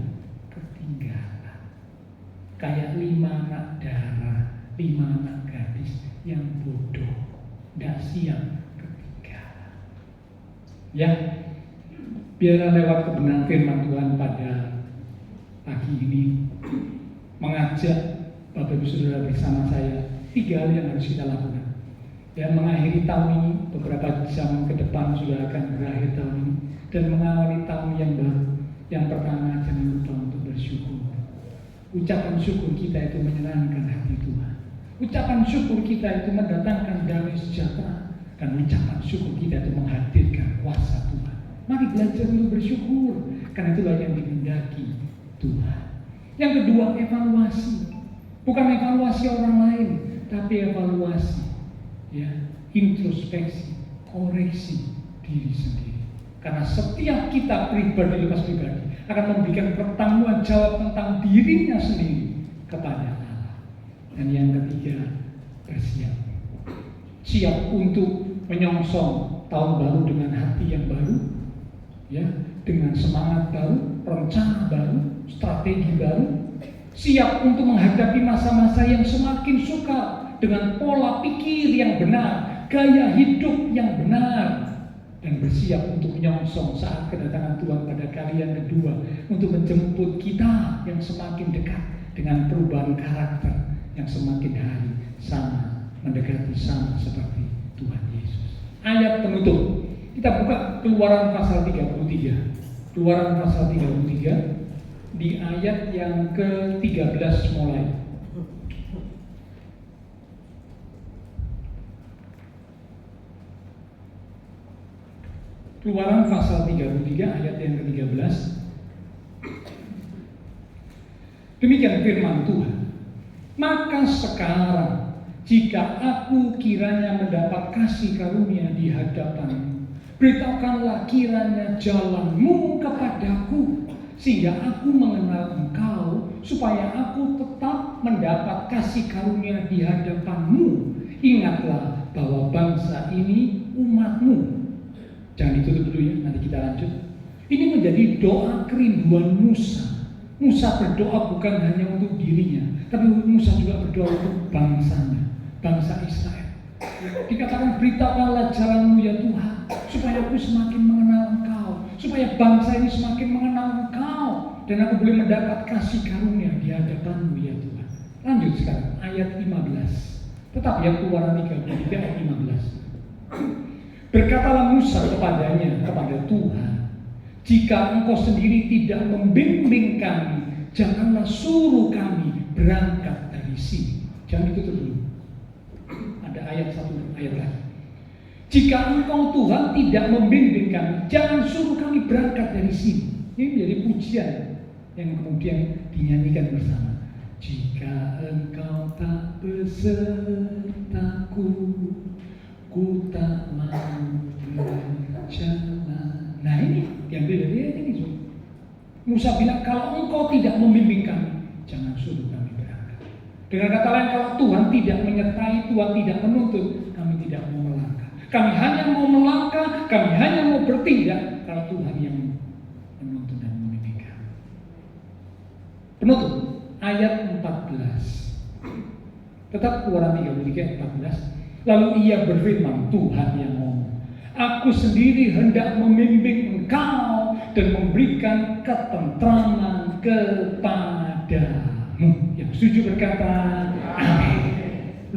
S2: ketinggalan. Kayak 5 anak darah, 5 anak gadis yang bodoh, tidak siap, ketinggalan. Ya, biarlah lewat kebenaran firman Tuhan pada pagi ini mengajak Bapak Ibu Saudara bersama saya 3 hal yang harus kita lakukan. Ya, mengakhiri tahun ini, beberapa jam ke depan sudah akan berakhir tahun ini, dan mengawali tahun yang baru. Yang pertama, jangan lupa untuk bersyukur. Ucapan syukur kita itu menyenangkan hati Tuhan. Ucapan syukur kita itu mendatangkan damai sejahtera, dan ucapan syukur kita itu menghadirkan kuasa Tuhan. Mari belajar untuk bersyukur, karena itulah yang dikehendaki Tuhan. Yang kedua, evaluasi. Bukan evaluasi orang lain, tapi evaluasi, ya, introspeksi, koreksi diri sendiri. Karena setiap kita pribadi, lepas pribadi, akan memberikan pertanggungan jawab tentang dirinya sendiri kepada Allah. Dan yang ketiga, bersiap. Siap untuk menyongsong tahun baru dengan hati yang baru, ya, dengan semangat baru, rencana baru, strategi baru. Siap untuk menghadapi masa-masa yang semakin sukar dengan pola pikir yang benar, gaya hidup yang benar, dan bersiap untuk menyongsong saat kedatangan Tuhan pada kali yang kedua, untuk menjemput kita yang semakin dekat dengan perubahan karakter yang semakin hari sama, mendekati sama seperti Tuhan Yesus. Ayat penutup, kita buka Keluaran pasal 33. Keluaran pasal 33 di ayat yang ke-13 mulai. Keluaran pasal 33 ayat yang ke-13. Demikian firman Tuhan. Maka sekarang, jika aku kiranya mendapat kasih karunia di hadapan-Mu, beritahukanlah kiranya jalan-Mu kepadaku, sehingga aku mengenal Engkau, supaya aku tetap mendapat kasih karunia di hadapan-Mu. Ingatlah bahwa bangsa ini umat-Mu. Jangan ditutup dulu ya, nanti kita lanjut. Ini menjadi doa kerinduan Musa. Musa berdoa bukan hanya untuk dirinya, tapi Musa juga berdoa untuk bangsanya, bangsa Israel. Dikatakan, beritahukanlah jalan-Mu ya Tuhan, supaya aku semakin mengenal Engkau, supaya bangsa ini semakin mengenal Engkau, dan aku boleh mendapat kasih karunia di hadapan-Mu ya Tuhan. Lanjut sekarang, ayat 15. Tetap ya, Keluaran 33 ayat 15. Berkatalah Musa kepadanya, kepada Tuhan, jika Engkau sendiri tidak membimbing kami, janganlah suruh kami berangkat dari sini. Jangan itu dulu. Ada ayat satu ayat lagi. Jika Engkau Tuhan tidak membimbing kami, jangan suruh kami berangkat dari sini. Ini menjadi pujian yang kemudian dinyanyikan bersama. Jika Engkau tak besertaku, ku tak mau berjalan. Nah ini diambil dari ayat ini. Musa bilang, kalau Engkau tidak membimbing kami, jangan suruh kami berangkat. Dengan kata lain, kalau Tuhan tidak menyertai, Tuhan tidak menuntun, kami tidak mau melangkah. Kami hanya mau melangkah, kami hanya mau bertindak kalau Tuhan yang menuntun dan membimbing kami. Penutup ayat 14. Tetap Keluaran 33 ayat 14. Lalu ia berfirman, Tuhan yang ngomong, aku sendiri hendak membimbing engkau dan memberikan ketentraman kepadamu. Yang setuju berkata amin.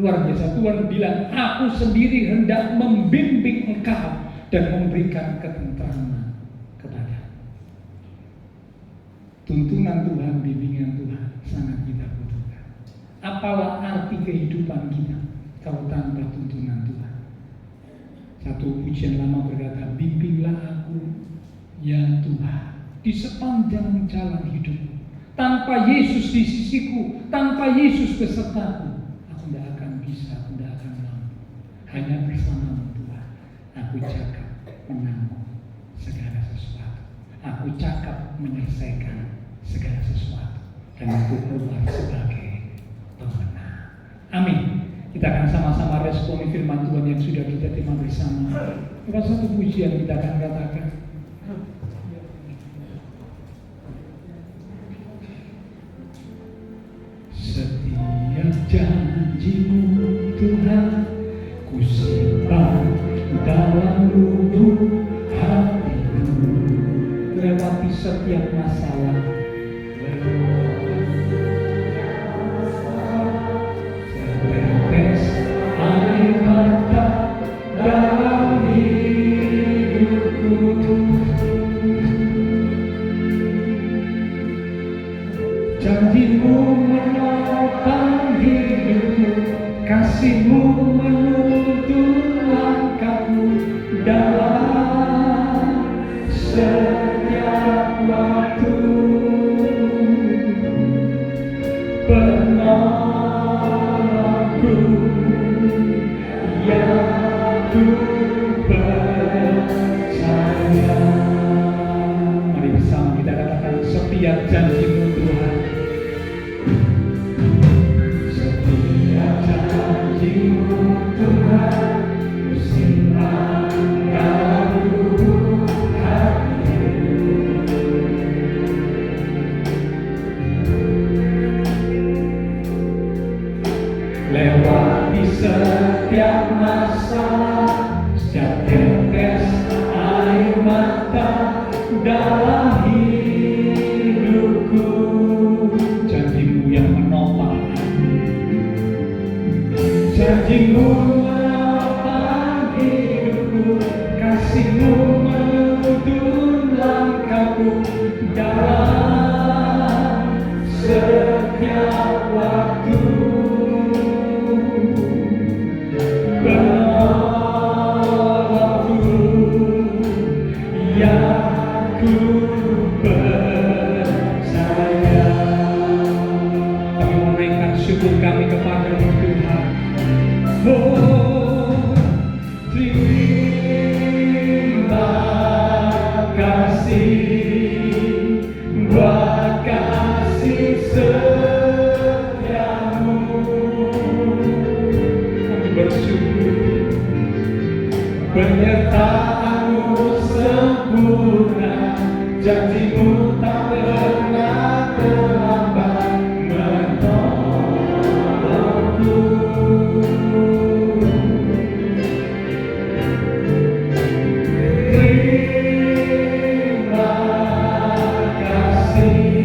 S2: Luar biasa, Tuhan bilang, aku sendiri hendak membimbing engkau dan memberikan ketentraman kepadamu. Tuntunan Tuhan, bimbingan Tuhan sangat kita butuhkan. Apalah arti kehidupan kita kalau tanpa tuntunan Tuhan? Satu pujian lama berkata, bimbinglah aku ya Tuhan di sepanjang jalan hidup. Tanpa Yesus di sisiku, tanpa Yesus besertaku, aku tidak akan bisa, aku tidak akan mampu. Hanya bersamamu Tuhan, aku cakap menanggung segala sesuatu. Aku cakap menyelesaikan segala sesuatu. Dan aku keluar sebagai pemenang. Amin. Kita akan sama-sama responi firman Tuhan yang sudah kita terima bersama. Lewat satu pujian kita akan katakan, setiap janjimu Tuhan ku simpan dalam lubuk hatiku. Lewati setiap masalah, setetes air mata dalam hidupku. Janjimu menopang hidupku, kasihmu menuntun langkahku dalam setiap waktu. Penolongku yang ku percaya. Mari bersama kita katakan, setiap janjimu Tuhan, setiap janjimu Tuhan, ku simpan dalam lubuk hatiku. Lewati setiap masalah, setiap tetes air mata dalam hidupku. Janjimu yang menopang, janjimu menopang hidupku, kasihmu menuntun langkahku dalam setiap waktu. Penolongku yang ku percaya. Kami menaikkan syukur kami kepada-Mu Tuhan. Oh, terima kasih buat kasih setiamu. Kami bersyukur penyertaan-Mu sempurna, janji-Mu tak pernah terlambat menolongku. Terima kasih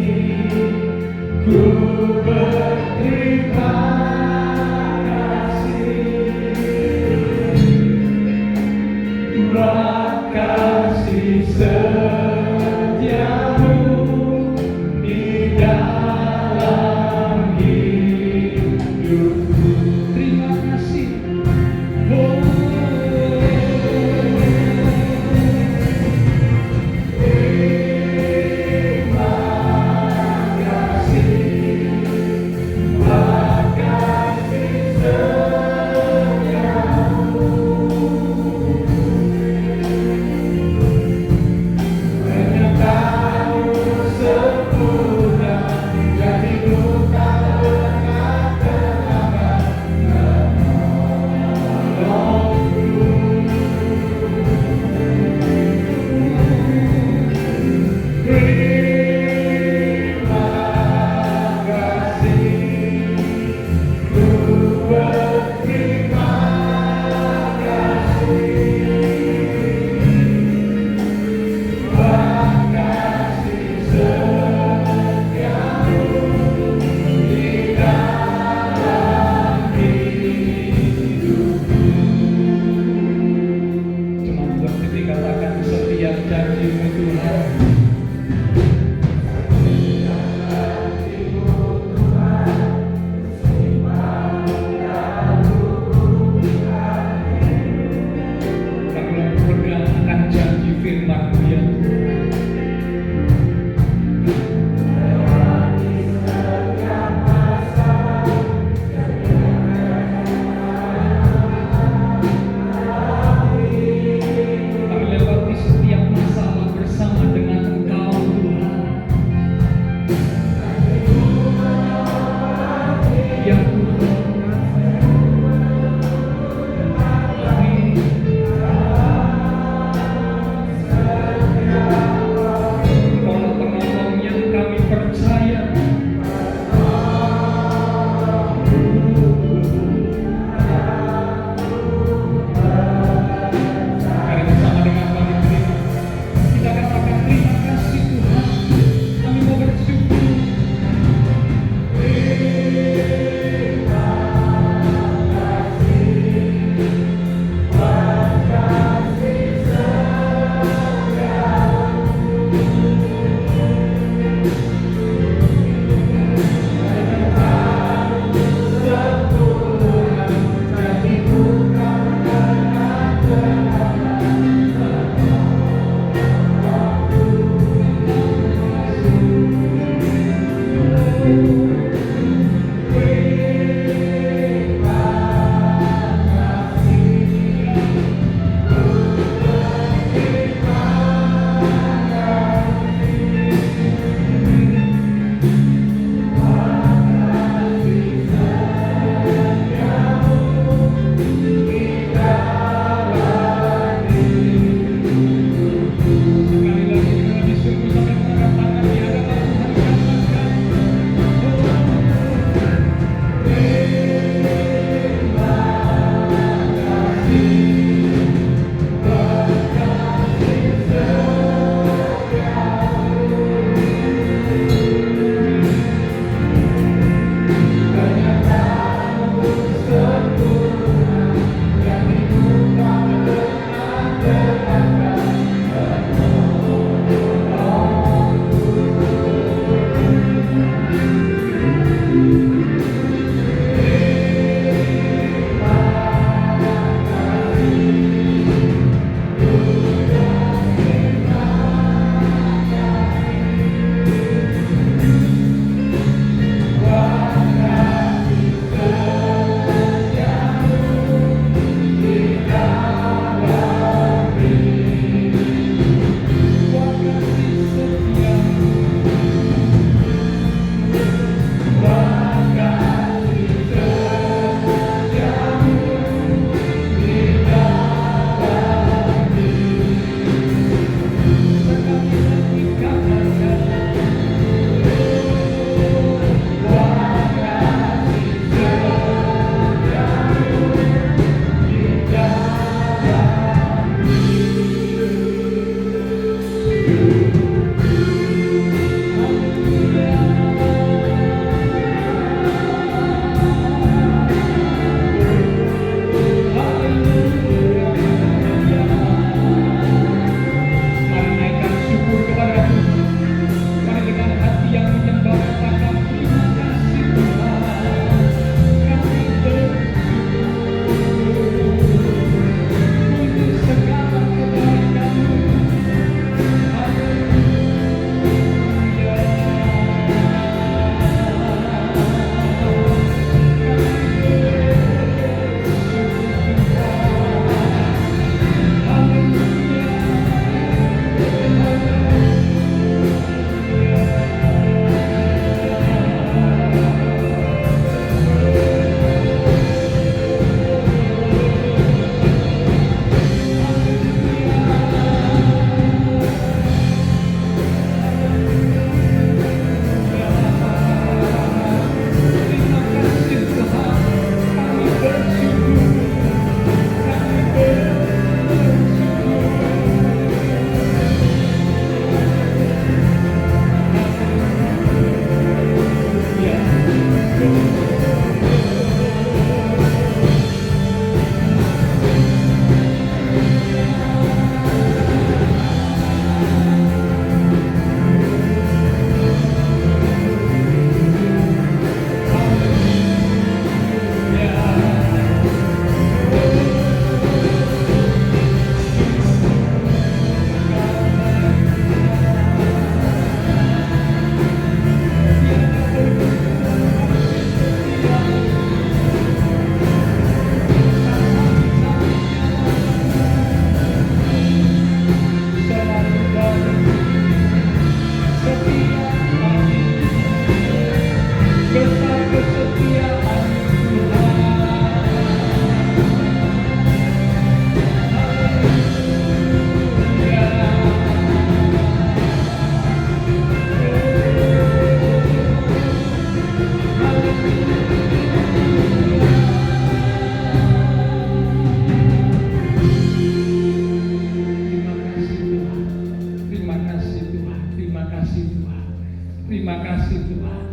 S2: Terima kasih Tuhan.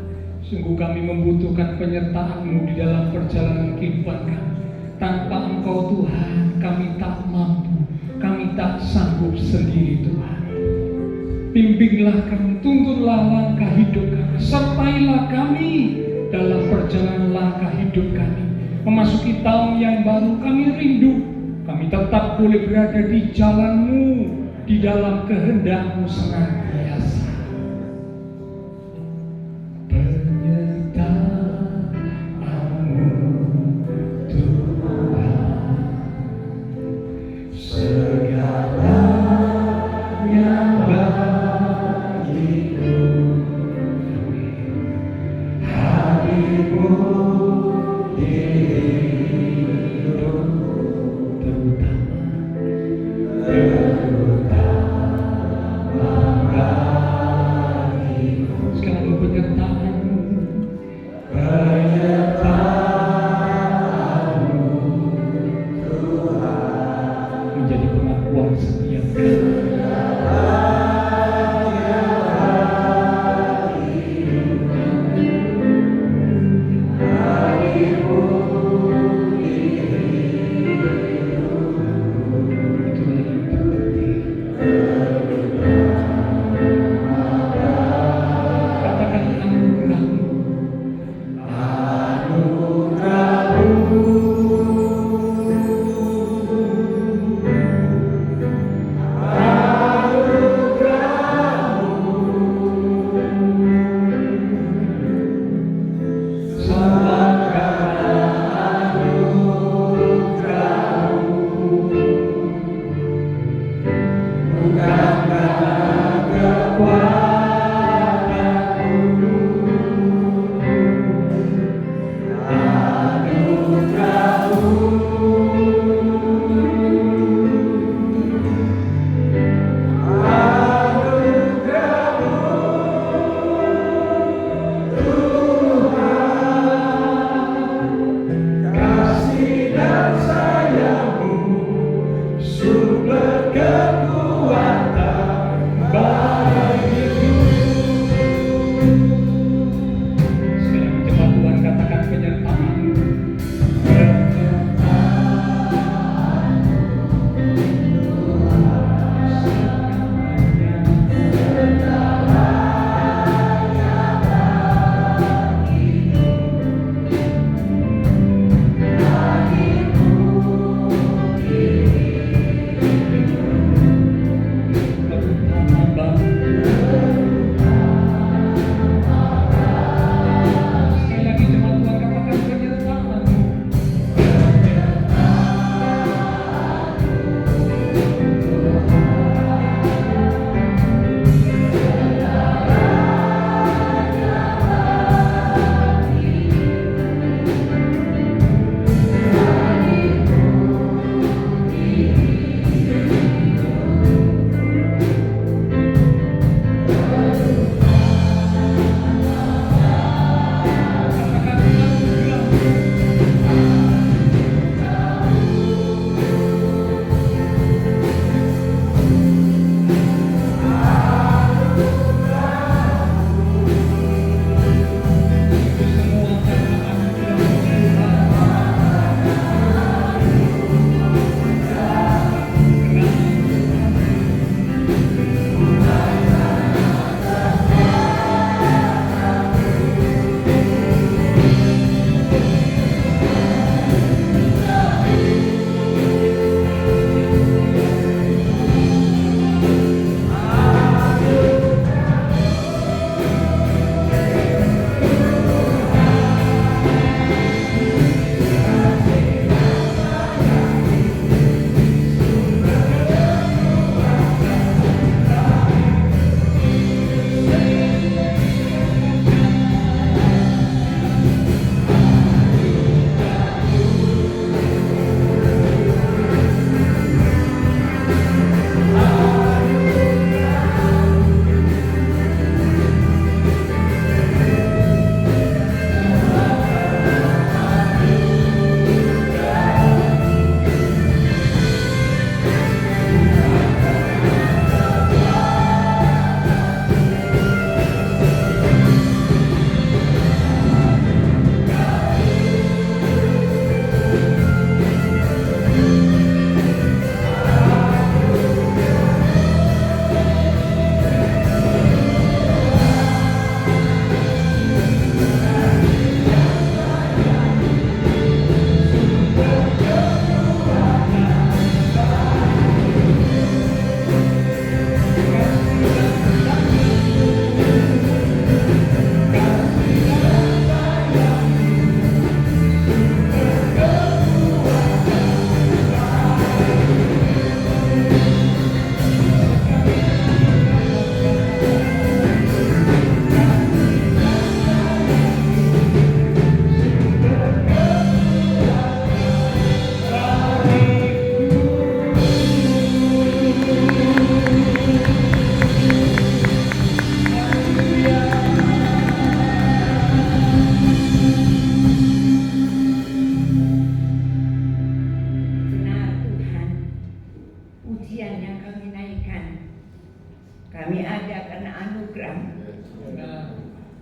S2: Sungguh kami membutuhkan penyertaan-Mu di dalam perjalanan kehidupan kami. Tanpa Engkau Tuhan, kami tak mampu, kami tak sanggup sendiri Tuhan. Bimbinglah kami, tuntunlah langkah hidup kami, sertailah kami dalam perjalanan langkah hidup kami. Memasuki tahun yang baru, kami rindu, kami tetap boleh berada di jalan-Mu, di dalam kehendak-Mu senantiasa.
S3: Terutama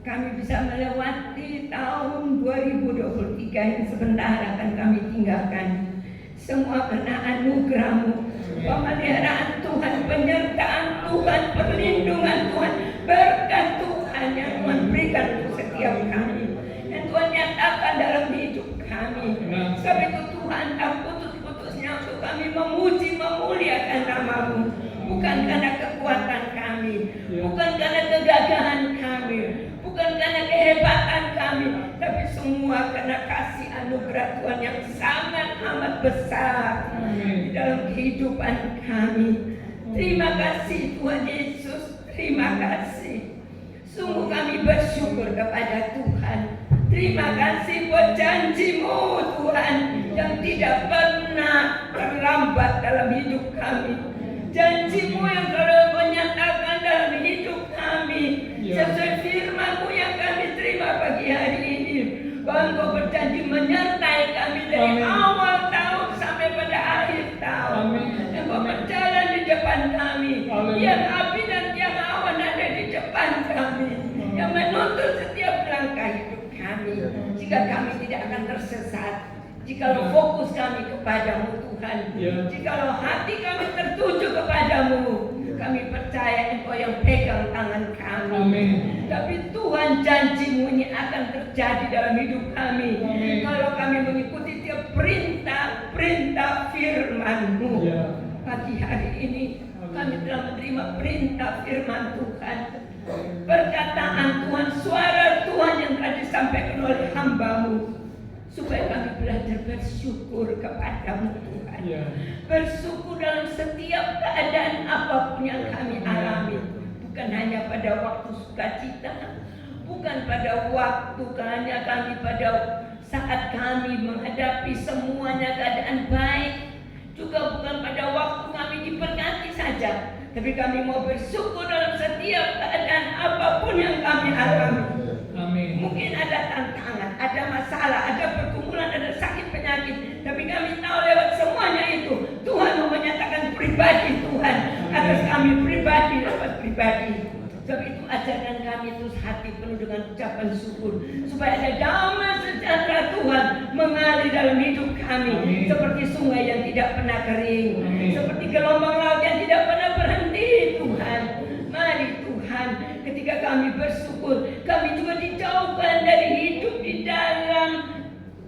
S3: kami bisa melewati tahun 2023 yang sebentar akan kami tinggalkan. Semua karena anugerah-Mu, pemeliharaan Tuhan, penyertaan Tuhan, perlindungan Tuhan, berkat Tuhan yang Tuhan berikan untuk setiap kami, yang Tuhan nyatakan dalam hidup kami. Sebab itu Tuhan, tak putus-putusnya untuk kami memuji, memuliakan nama-Mu, bukan karena kekuatan kami, bukan karena kegagahan kami, bukan karena kehebatan kami, tapi semua karena kasih anugerah Tuhan yang sangat amat besar di dalam kehidupan kami. Terima kasih Tuhan Yesus, terima kasih. Sungguh kami bersyukur kepada Tuhan. Terima kasih buat janji-Mu Tuhan yang tidak pernah terlambat dalam hidup kami. Janji-Mu yang selalu menyatakan dalam hidup kami, sesuai firman-Mu yang kami terima pagi hari ini, bahwa Engkau berjanji menyertai kami dari awal tahun sampai pada akhir tahun. Engkau berjalan di depan kami, tiang api dan tiang awan ada di depan kami, yang menuntun setiap langkah hidup kami, jika kami tidak akan tersesat. Jikalau fokus kami kepadamu Tuhan, jikalau hati kami tertuju kepadamu, kami percaya Engkau yang pegang tangan kami. Tapi Tuhan, janji-Mu ini akan terjadi dalam hidup kami kalau kami mengikuti tiap perintah firman-Mu. Pagi hari ini kami telah menerima perintah firman Tuhan, perkataan Tuhan, suara Tuhan yang telah disampaikan oleh hamba-Mu, supaya kami belajar bersyukur kepadamu Tuhan. Bersyukur dalam setiap keadaan apapun yang kami alami. Bukan hanya pada waktu sukacita, bukan pada waktu hanya kami pada saat kami menghadapi semuanya keadaan baik, juga bukan pada waktu kami diberkati saja, tapi kami mau bersyukur dalam setiap keadaan apapun yang kami alami. Mungkin ada tantangan, ada masalah, ada pergumulan, ada sakit penyakit, tapi kami tahu lewat semuanya itu Tuhan mau menyatakan pribadi Tuhan atas kami pribadi, lewat pribadi. Sebab itu ajarkan kami terus hati penuh dengan ucapan syukur, supaya ada damai sejahtera Tuhan mengalir dalam hidup kami, seperti sungai yang tidak pernah kering, seperti gelombang laut yang tidak pernah berhenti. Tuhan, mari Tuhan, ketika kami bersyukur, kami juga dijauhkan dari hidup di dalam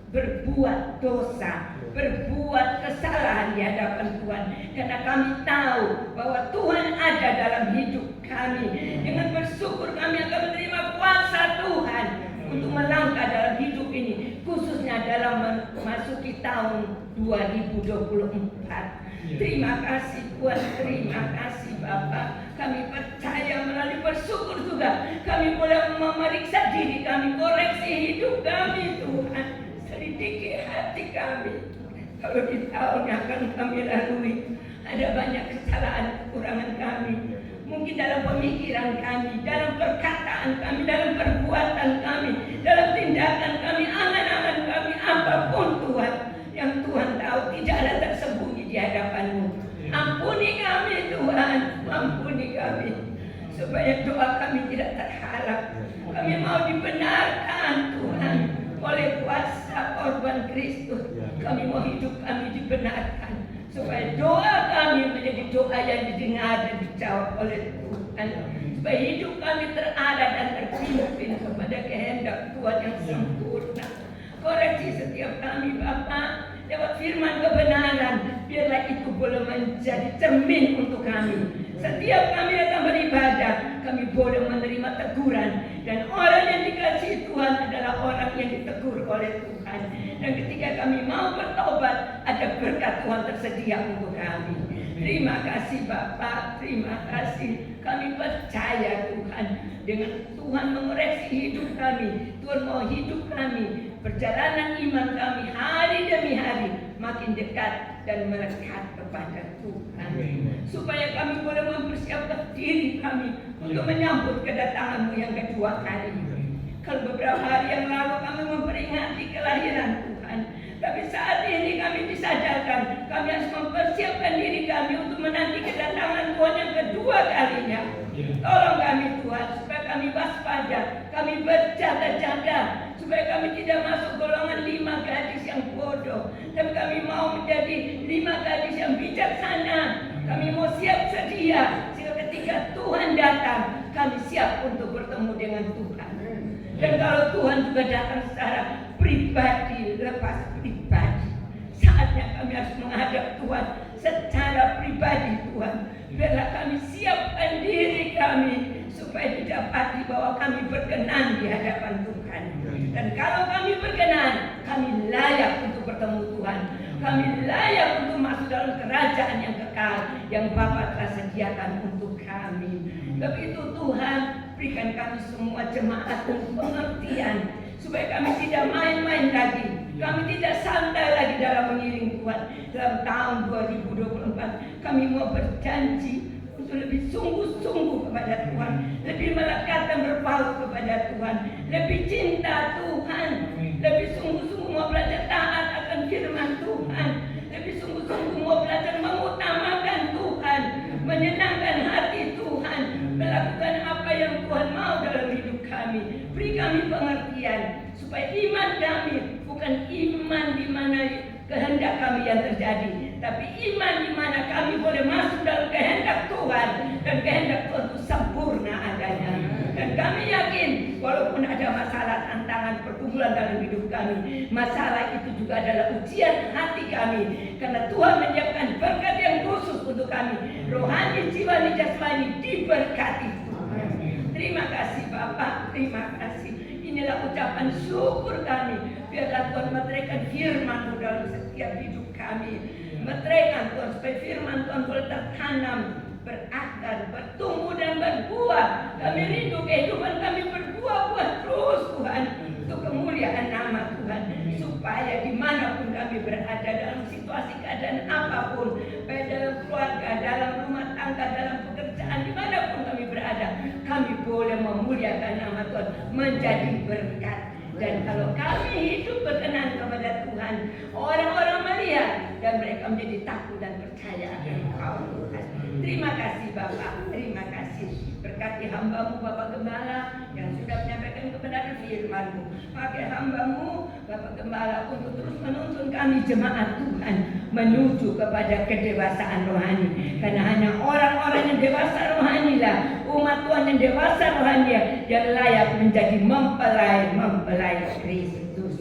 S3: berbuat dosa, berbuat kesalahan di hadapan Tuhan, karena kami tahu bahwa Tuhan ada dalam hidup kami. Dengan bersyukur kami akan menerima kuasa Tuhan untuk melangkah dalam hidup ini, khususnya dalam memasuki tahun 2024. Terima kasih Tuhan, terima kasih Bapa. Kami percaya melalui bersyukur juga kami boleh memeriksa diri kami, koreksi hidup kami Tuhan, selidiki hati kami. Kalau di tahun yang akan kami lalui ada banyak kesalahan, kekurangan kami, mungkin dalam pemikiran kami, dalam perkataan kami, dalam perbuatan kami, dalam tindakan kami, angan-angan kami, apapun Tuhan, yang Tuhan tahu tidak ada tersembunyi di hadapan-Mu. Ampuni kami Tuhan, ampuni kami, supaya doa kami tidak terharap. Kami mau dibenarkan Tuhan oleh kuasa korban Kristus. Kami mau hidup kami dibenarkan, supaya doa kami menjadi doa yang didengar dan dijawab oleh Tuhan, supaya hidup kami terarah dan terpimpin kepada kehendak Tuhan yang sempurna. Koreksi setiap kami Bapa lewat firman kebenaran, biarlah itu boleh menjadi cermin untuk kami. Setiap kami datang beribadah, kami boleh menerima teguran, dan orang yang dikasihi Tuhan adalah orang yang ditegur oleh Tuhan. Dan ketika kami mau bertobat, ada berkat Tuhan tersedia untuk kami. Terima kasih Bapa, terima kasih. Kami percaya Tuhan, dengan Tuhan mengoreksi hidup kami, Tuhan mau hidup kami, perjalanan iman kami hari demi hari makin dekat dan melekat kepada Tuhan. Supaya kami boleh mempersiapkan diri kami untuk menyambut kedatangan-Mu yang kedua kali. Kalau beberapa hari yang lalu kami memperingati kelahiran Tuhan, tapi saat ini kami disadarkan kami harus mempersiapkan diri kami untuk menanti kedatangan Tuhan yang kedua kalinya. Tolong kami Tuhan, supaya kami waspada, kami berjaga-jaga, supaya kami tidak masuk golongan 5 gadis yang bodoh, tapi kami mau menjadi 5 gadis yang bijaksana. Kami mau siap sedia, sehingga ketika Tuhan datang, kami siap untuk bertemu dengan Tuhan. Dan kalau Tuhan juga datang secara pribadi, lepas pribadi, saatnya kami harus menghadap Tuhan secara pribadi. Tuhan, biarlah kami siapkan diri kami supaya didapati bahwa kami berkenan di hadapan Tuhan. Dan kalau kami berkenan, kami layak untuk bertemu Tuhan. Kami layak untuk masuk dalam kerajaan yang kekal yang Bapa telah sediakan untuk kami. Begitu Tuhan, berikan kami semua jemaat pengertian supaya kami tidak main-main lagi. Kami tidak santai lagi dalam mengiring Tuhan. Dalam tahun 2024 kami mau berjanji untuk lebih sungguh-sungguh kepada Tuhan, lebih melekat dan berpaut kepada Tuhan, lebih cinta Tuhan, lebih sungguh-sungguh mau belajar taat akan firman Tuhan, lebih sungguh-sungguh mau belajar mengutamakan Tuhan, menyenangkan hati Tuhan, melakukan apa yang Tuhan mau dalam hidup kami. Beri kami pengertian supaya iman kami bukan iman di mana kehendak kami yang terjadi, tapi iman di mana kami boleh masuk dalam kehendak Tuhan, dan kehendak Tuhan itu sempurna adanya. Dan kami yakin walaupun ada masalah, tantangan, pergumulan dalam hidup kami, masalah itu juga adalah ujian hati kami, karena Tuhan menyiapkan berkat yang khusus untuk kami. Rohani, jiwani, jasmani diberkati Tuhan. Terima kasih Bapak, terima kasih. Inilah ucapan syukur kami. Biarlah Tuhan meteraikan firman-Mu dalam setiap hidup kami. Meteraikan Tuhan supaya firman Tuhan boleh tertanam, berakar, bertumbuh dan berbuah. Kami rindu kehidupan kami berbuah-buah terus Tuhan, untuk kemuliaan nama Tuhan. Supaya dimanapun kami berada, dalam situasi keadaan apapun, baik dalam keluarga, dalam rumah tangga, dalam pekerjaan, dimanapun kami berada, kami boleh memuliakan nama Tuhan, menjadi berkat. Dan kalau kami hidup berkenan kepada Tuhan, orang-orang melihat dan mereka menjadi takut dan percaya akan Engkau Tuhan. Terima kasih Bapak, terima kasih. Berkati hamba-Mu Bapak Gembala yang sudah menyampaikan kebenaran firman-Mu. Pakai hamba-Mu Bapak Gembala untuk terus menuntun kami jemaat Tuhan menuju kepada kedewasaan rohani. Karena hanya orang-orang yang dewasa rohani lah, umat Tuhan yang dewasa rohani yang layak menjadi mempelai Kristus.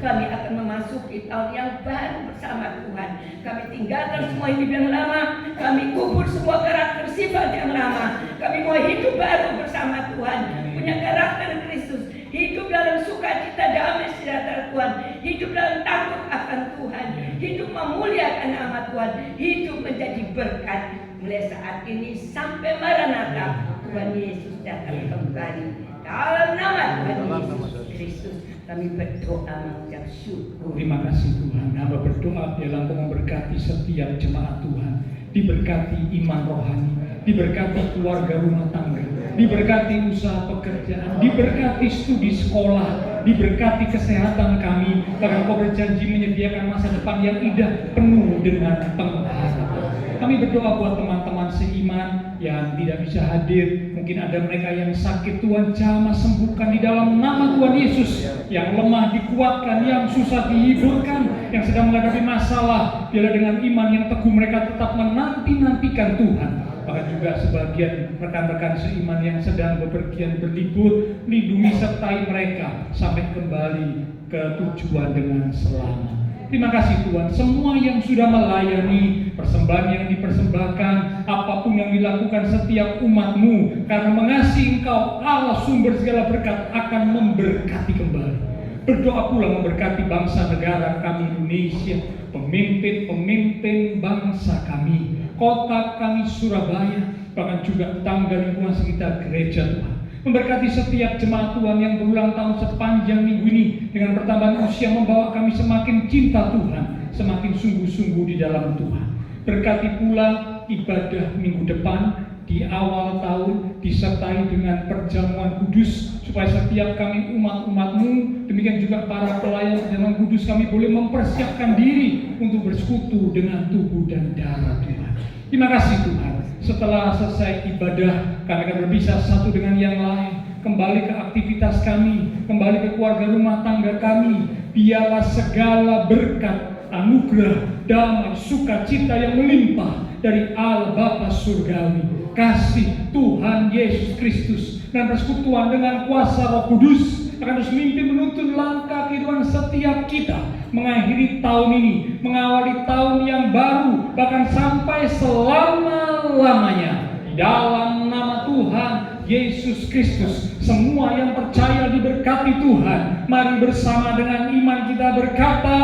S3: Kami akan memasuki tahun yang baru bersama Tuhan. Kami tinggalkan semua hidup yang lama, kami kubur semua karakter sifat yang lama. Kami mau hidup baru bersama Tuhan, punya karakter Kristus, hidup dalam sukacita, damai, sejahtera Tuhan, hidup dalam takut akan Tuhan, hidup memuliakan nama Tuhan, hidup menjadi berkat mulai saat ini sampai Maranatha. Tuhan Yesus datang kembali. Dalam nama Tuhan Yesus Kristus kami berdoa mengucap syukur.
S2: Terima kasih Tuhan. Hamba berdoa dalam memberkati setiap jemaat Tuhan, diberkati iman rohani, diberkati keluarga rumah tangga, diberkati usaha pekerjaan, diberkati studi sekolah, diberkati kesehatan kami. Bahkan Kau berjanji menyediakan masa depan yang indah penuh dengan pengharapan. Kami berdoa buat teman-teman seiman yang tidak bisa hadir. Mungkin ada mereka yang sakit, Tuhan jamah sembuhkan di dalam nama Tuhan Yesus. Yang lemah dikuatkan, yang susah dihiburkan, yang sedang menghadapi masalah, biarlah dengan iman yang teguh mereka tetap menanti-nantikan Tuhan. Bahkan juga sebagian rekan-rekan seiman yang sedang bepergian berlibur, lindungi sertai mereka sampai kembali ke tujuan dengan selamat. Terima kasih Tuhan, semua yang sudah melayani persembahan yang dipersembahkan, apapun yang dilakukan setiap umat-Mu, karena mengasihi Engkau Allah sumber segala berkat, akan memberkati kembali. Berdoa pula memberkati bangsa negara kami Indonesia, pemimpin-pemimpin bangsa kami, kota kami Surabaya, bahkan juga tetangga lingkungan sekitar gereja Tuhan. Memberkati setiap jemaat Tuhan yang berulang tahun sepanjang minggu ini, dengan pertambahan usia membawa kami semakin cinta Tuhan, semakin sungguh-sungguh di dalam Tuhan. Berkati pula ibadah minggu depan di awal tahun disertai dengan perjamuan kudus, supaya setiap kami umat-umat-Mu, demikian juga para pelayan perjamuan kudus, kami boleh mempersiapkan diri untuk bersekutu dengan tubuh dan darah Tuhan. Terima kasih Tuhan. Setelah selesai ibadah, kami akan berpisah satu dengan yang lain. kembali ke aktivitas kami, kembali ke keluarga rumah tangga kami. Biarlah segala berkat, anugerah, damai, sukacita yang melimpah dari Allah Bapa Surgawi, kasih Tuhan Yesus Kristus, dan persekutuan dengan kuasa Roh Kudus akan terus memimpin menuntun langkah kehidupan setiap kita, mengakhiri tahun ini, mengawali tahun yang baru, bahkan sampai selama-lamanya. Di dalam nama Tuhan Yesus Kristus, semua yang percaya diberkati Tuhan. Mari bersama dengan iman kita berkata,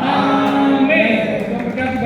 S2: amin. Tuhan berkati.